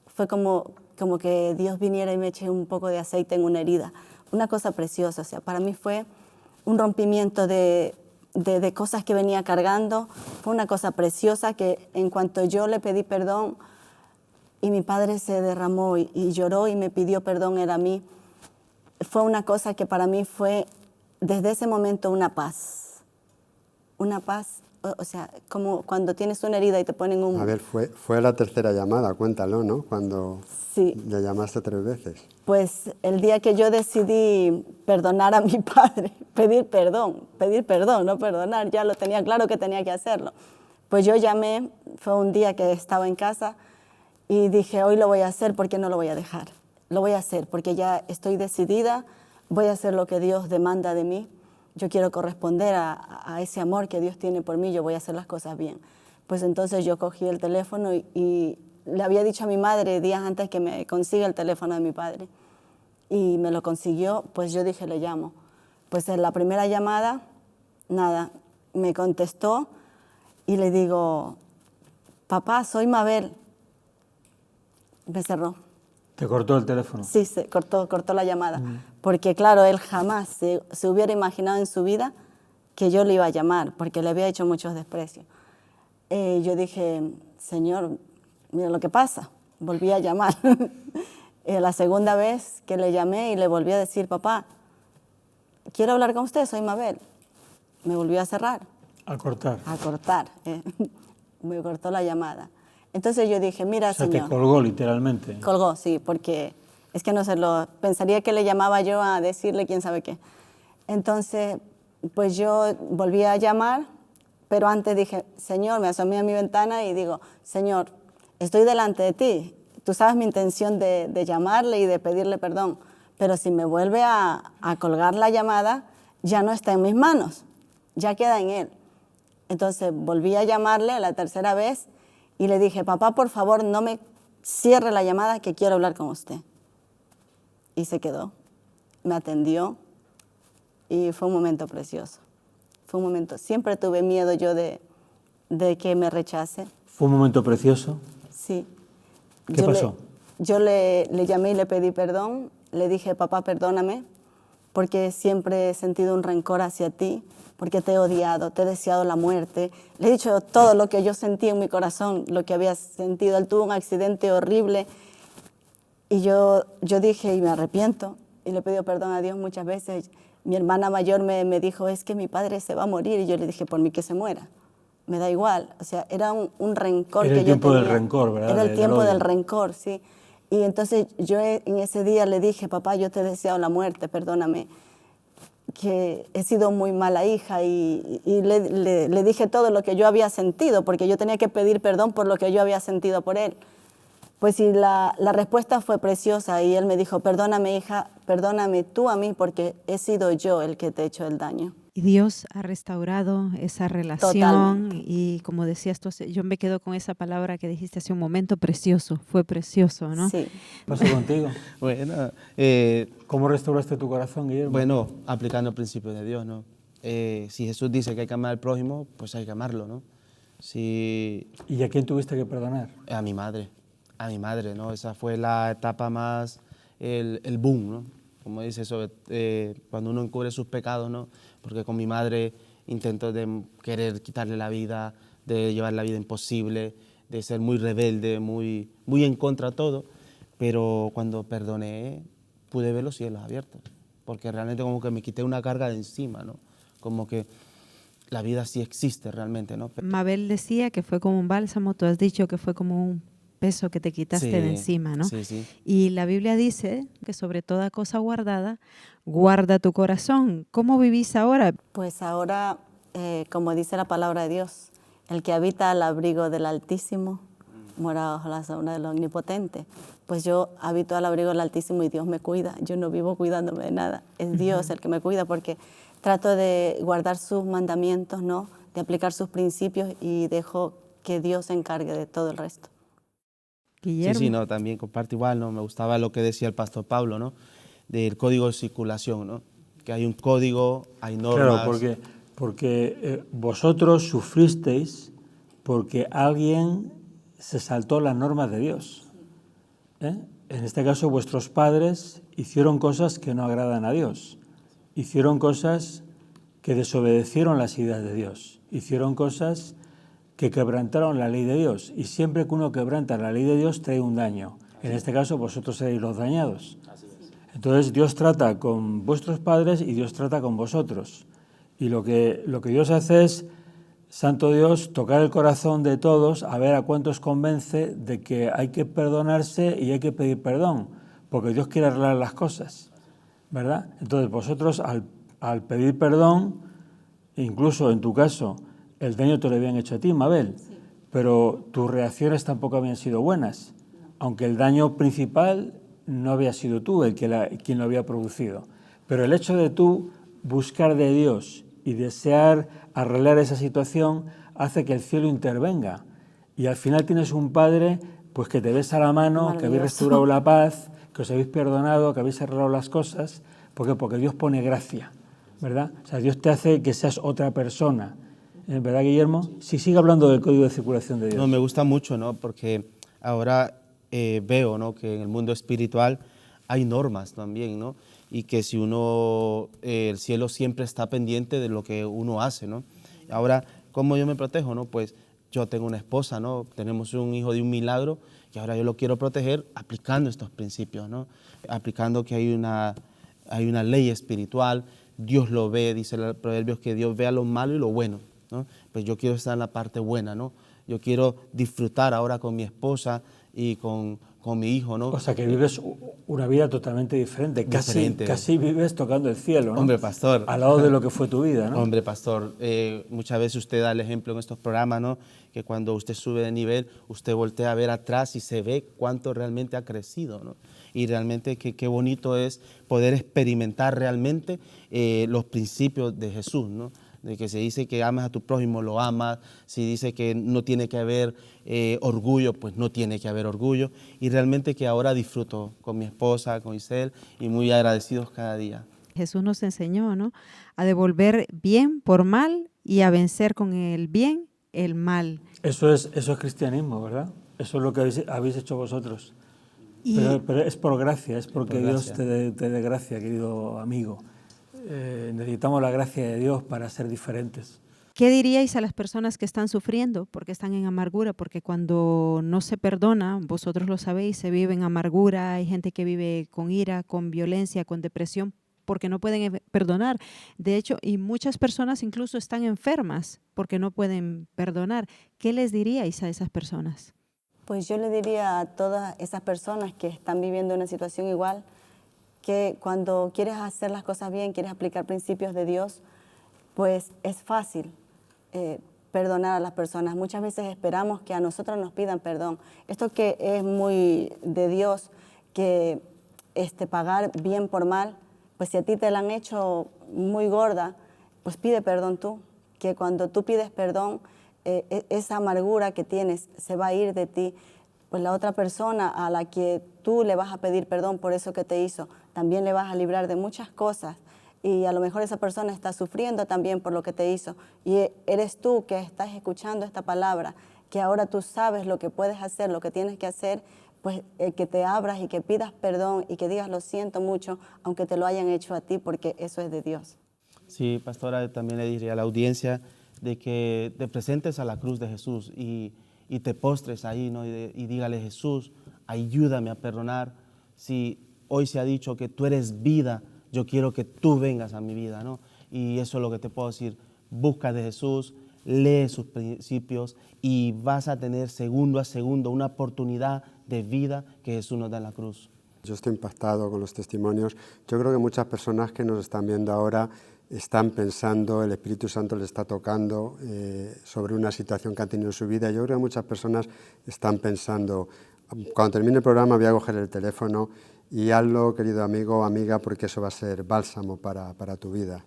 Fue como que Dios viniera y me eche un poco de aceite en una herida. Una cosa preciosa. O sea, para mí fue un rompimiento de cosas que venía cargando. Fue una cosa preciosa que en cuanto yo le pedí perdón y mi padre se derramó y lloró y me pidió perdón, era a mí. Fue una cosa que para mí fue desde ese momento una paz. Una paz, o sea, como cuando tienes una herida y te ponen un... A ver, fue la tercera llamada, cuéntalo, ¿no? Cuando le llamaste 3 veces. Pues el día que yo decidí perdonar a mi padre, pedir perdón, no perdonar, ya lo tenía claro que tenía que hacerlo. Pues yo llamé, fue un día que estaba en casa y dije, hoy lo voy a hacer porque no lo voy a dejar. Lo voy a hacer porque ya estoy decidida, voy a hacer lo que Dios demanda de mí. Yo quiero corresponder a ese amor que Dios tiene por mí, yo voy a hacer las cosas bien. Pues entonces yo cogí el teléfono y le había dicho a mi madre días antes que me consiga el teléfono de mi padre. Y me lo consiguió, pues yo dije, le llamo. Pues en la primera llamada, nada, me contestó y le digo, papá, soy Mabel. Me cerró. ¿Te cortó el teléfono? Sí, se cortó la llamada. Porque claro, él jamás se hubiera imaginado en su vida que yo le iba a llamar, porque le había hecho muchos desprecios. Yo dije, Señor, mira lo que pasa. Volví a llamar. La segunda vez que le llamé y le volví a decir, papá, quiero hablar con usted, soy Mabel. Me volvió a cerrar. A cortar. A cortar. Me cortó la llamada. Entonces yo dije, mira, señor. Señor. Te colgó literalmente. Colgó, sí, porque es que no se lo... Pensaría que le llamaba yo a decirle quién sabe qué. Entonces, pues yo volví a llamar, pero antes dije, Señor, me asomé a mi ventana y digo, Señor, estoy delante de ti. Tú sabes mi intención de llamarle y de pedirle perdón, pero si me vuelve a colgar la llamada, ya no está en mis manos, ya queda en él. Entonces volví a llamarle la tercera vez y le dije, papá, por favor, no me cierre la llamada, que quiero hablar con usted. Y se quedó, me atendió y fue un momento precioso. Fue un momento, siempre tuve miedo yo de que me rechace. ¿Fue un momento precioso? Sí. ¿Qué pasó? Yo le llamé y le pedí perdón. Le dije, papá, perdóname, porque siempre he sentido un rencor hacia ti, porque te he odiado, te he deseado la muerte. Le he dicho todo lo que yo sentí en mi corazón, lo que había sentido. Él tuvo un accidente horrible y yo dije, y me arrepiento, y le he pedido perdón a Dios muchas veces. Mi hermana mayor me dijo, es que mi padre se va a morir, y yo le dije, por mí que se muera. Me da igual, o sea, era un rencor que yo tenía. Era el tiempo del rencor, ¿verdad? Era el tiempo del rencor, sí. Y entonces yo en ese día le dije, papá, yo te he deseado la muerte, perdóname, que he sido muy mala hija, y le dije todo lo que yo había sentido, porque yo tenía que pedir perdón por lo que yo había sentido por él. Pues sí, la respuesta fue preciosa, y él me dijo, perdóname, hija, perdóname tú a mí, porque he sido yo el que te he hecho el daño. Y Dios ha restaurado esa relación. Totalmente. Y como decías tú, yo me quedo con esa palabra que dijiste hace un momento, precioso, fue precioso, ¿no? Sí. ¿Qué pasó contigo? Bueno, ¿Cómo restauraste tu corazón, Guillermo? Bueno, aplicando el principio de Dios, ¿no? Si Jesús dice que hay que amar al prójimo, pues hay que amarlo, ¿no? Si... ¿Y a quién tuviste que perdonar? A mi madre, ¿no? Esa fue la etapa más, el boom, ¿no? Como dice eso, cuando uno encubre sus pecados, ¿no? Porque con mi madre intento de querer quitarle la vida, de llevar la vida imposible, de ser muy rebelde, muy en contra de todo, pero cuando perdoné pude ver los cielos abiertos, porque realmente como que me quité una carga de encima, ¿no? Como que la vida sí existe realmente, ¿no? Mabel decía que fue como un bálsamo, tú has dicho que fue como un peso que te quitaste de encima, ¿no? Sí, sí. Y la Biblia dice que sobre toda cosa guardada, guarda tu corazón. ¿Cómo vivís ahora? Pues ahora, como dice la palabra de Dios, el que habita al abrigo del Altísimo mora bajo la sombra del Omnipotente. Pues yo habito al abrigo del Altísimo y Dios me cuida. Yo no vivo cuidándome de nada. Es Dios el que me cuida, porque trato de guardar sus mandamientos, ¿no? De aplicar sus principios, y dejo que Dios se encargue de todo el resto. Guillermo. Sí, no, también comparto igual, ¿no? Me gustaba lo que decía el pastor Pablo, ¿no? Del código de circulación, ¿no? Que hay un código, hay normas. Claro, porque vosotros sufristeis porque alguien se saltó las normas de Dios. En este caso, vuestros padres hicieron cosas que no agradan a Dios. Hicieron cosas que desobedecieron las ideas de Dios. Hicieron cosas que quebrantaron la ley de Dios. Y siempre que uno quebranta la ley de Dios, trae un daño. En este caso, vosotros seréis los dañados. Entonces, Dios trata con vuestros padres y Dios trata con vosotros. Y lo que Dios hace es, Santo Dios, tocar el corazón de todos, a ver a cuántos convence de que hay que perdonarse y hay que pedir perdón, porque Dios quiere arreglar las cosas, ¿verdad? Entonces, vosotros, al pedir perdón, incluso en tu caso, el daño te lo habían hecho a ti, Mabel, pero tus reacciones tampoco habían sido buenas, aunque el daño principal no había sido tú quien lo había producido. Pero el hecho de tú buscar de Dios y desear arreglar esa situación hace que el cielo intervenga. Y al final tienes un Padre pues que te besa la mano, que habéis restaurado la paz, que os habéis perdonado, que habéis arreglado las cosas, porque Dios pone gracia, ¿verdad? O sea, Dios te hace que seas otra persona. ¿Verdad, Guillermo? Sí, sigue hablando del código de circulación de Dios. No, me gusta mucho, ¿no? Porque ahora veo, ¿no? Que en el mundo espiritual hay normas también, ¿no? Y que si uno, el cielo siempre está pendiente de lo que uno hace, ¿no? Ahora, ¿cómo yo me protejo, no? Pues yo tengo una esposa, ¿no? Tenemos un hijo de un milagro y ahora yo lo quiero proteger aplicando estos principios, ¿no? Aplicando que hay una ley espiritual, Dios lo ve, dice el Proverbios que Dios vea lo malo y lo bueno, ¿no? Pues yo quiero estar en la parte buena, ¿no? Yo quiero disfrutar ahora con mi esposa y con mi hijo, ¿no? O sea, que vives una vida totalmente diferente. Casi vives tocando el cielo, ¿no? Hombre, pastor. Al lado de lo que fue tu vida, ¿no? Hombre, pastor, muchas veces usted da el ejemplo en estos programas, ¿no? Que cuando usted sube de nivel, usted voltea a ver atrás y se ve cuánto realmente ha crecido, ¿no? Y realmente qué bonito es poder experimentar realmente los principios de Jesús, ¿no? De que se dice que amas a tu prójimo, lo amas. Si dice que no tiene que haber orgullo, pues no tiene que haber orgullo. Y realmente que ahora disfruto con mi esposa, con Isel, y muy agradecidos cada día. Jesús nos enseñó, ¿no?, a devolver bien por mal y a vencer con el bien el mal. Eso es cristianismo, ¿verdad? Eso es lo que habéis hecho vosotros. Pero es por gracia, es porque Dios te dé gracia, querido amigo. Necesitamos la gracia de Dios para ser diferentes. ¿Qué diríais a las personas que están sufriendo porque están en amargura? Porque cuando no se perdona, vosotros lo sabéis, se vive en amargura, hay gente que vive con ira, con violencia, con depresión, porque no pueden perdonar. De hecho, y muchas personas incluso están enfermas porque no pueden perdonar. ¿Qué les diríais a esas personas? Pues yo le diría a todas esas personas que están viviendo una situación igual, que cuando quieres hacer las cosas bien, quieres aplicar principios de Dios, pues es fácil perdonar a las personas. Muchas veces esperamos que a nosotros nos pidan perdón. Esto que es muy de Dios, que pagar bien por mal, pues si a ti te la han hecho muy gorda, pues pide perdón tú, que cuando tú pides perdón, esa amargura que tienes se va a ir de ti, pues la otra persona a la que tú le vas a pedir perdón por eso que te hizo, también le vas a librar de muchas cosas, y a lo mejor esa persona está sufriendo también por lo que te hizo, y eres tú que estás escuchando esta palabra, que ahora tú sabes lo que puedes hacer, lo que tienes que hacer, pues que te abras y que pidas perdón y que digas lo siento mucho, aunque te lo hayan hecho a ti, porque eso es de Dios. Sí, pastora, también le diría a la audiencia de que te presentes a la cruz de Jesús y te postres ahí, ¿no? y dígale: Jesús, ayúdame a perdonar. Si hoy se ha dicho que tú eres vida, yo quiero que tú vengas a mi vida, ¿no? Y eso es lo que te puedo decir. Busca de Jesús, lee sus principios y vas a tener segundo a segundo una oportunidad de vida que Jesús nos da en la cruz. Yo estoy impactado con los testimonios. Yo creo que muchas personas que nos están viendo ahora están pensando, el Espíritu Santo les está tocando sobre una situación que han tenido en su vida. Yo creo que muchas personas están pensando, cuando termine el programa voy a coger el teléfono y hazlo, querido amigo o amiga, porque eso va a ser bálsamo para tu vida.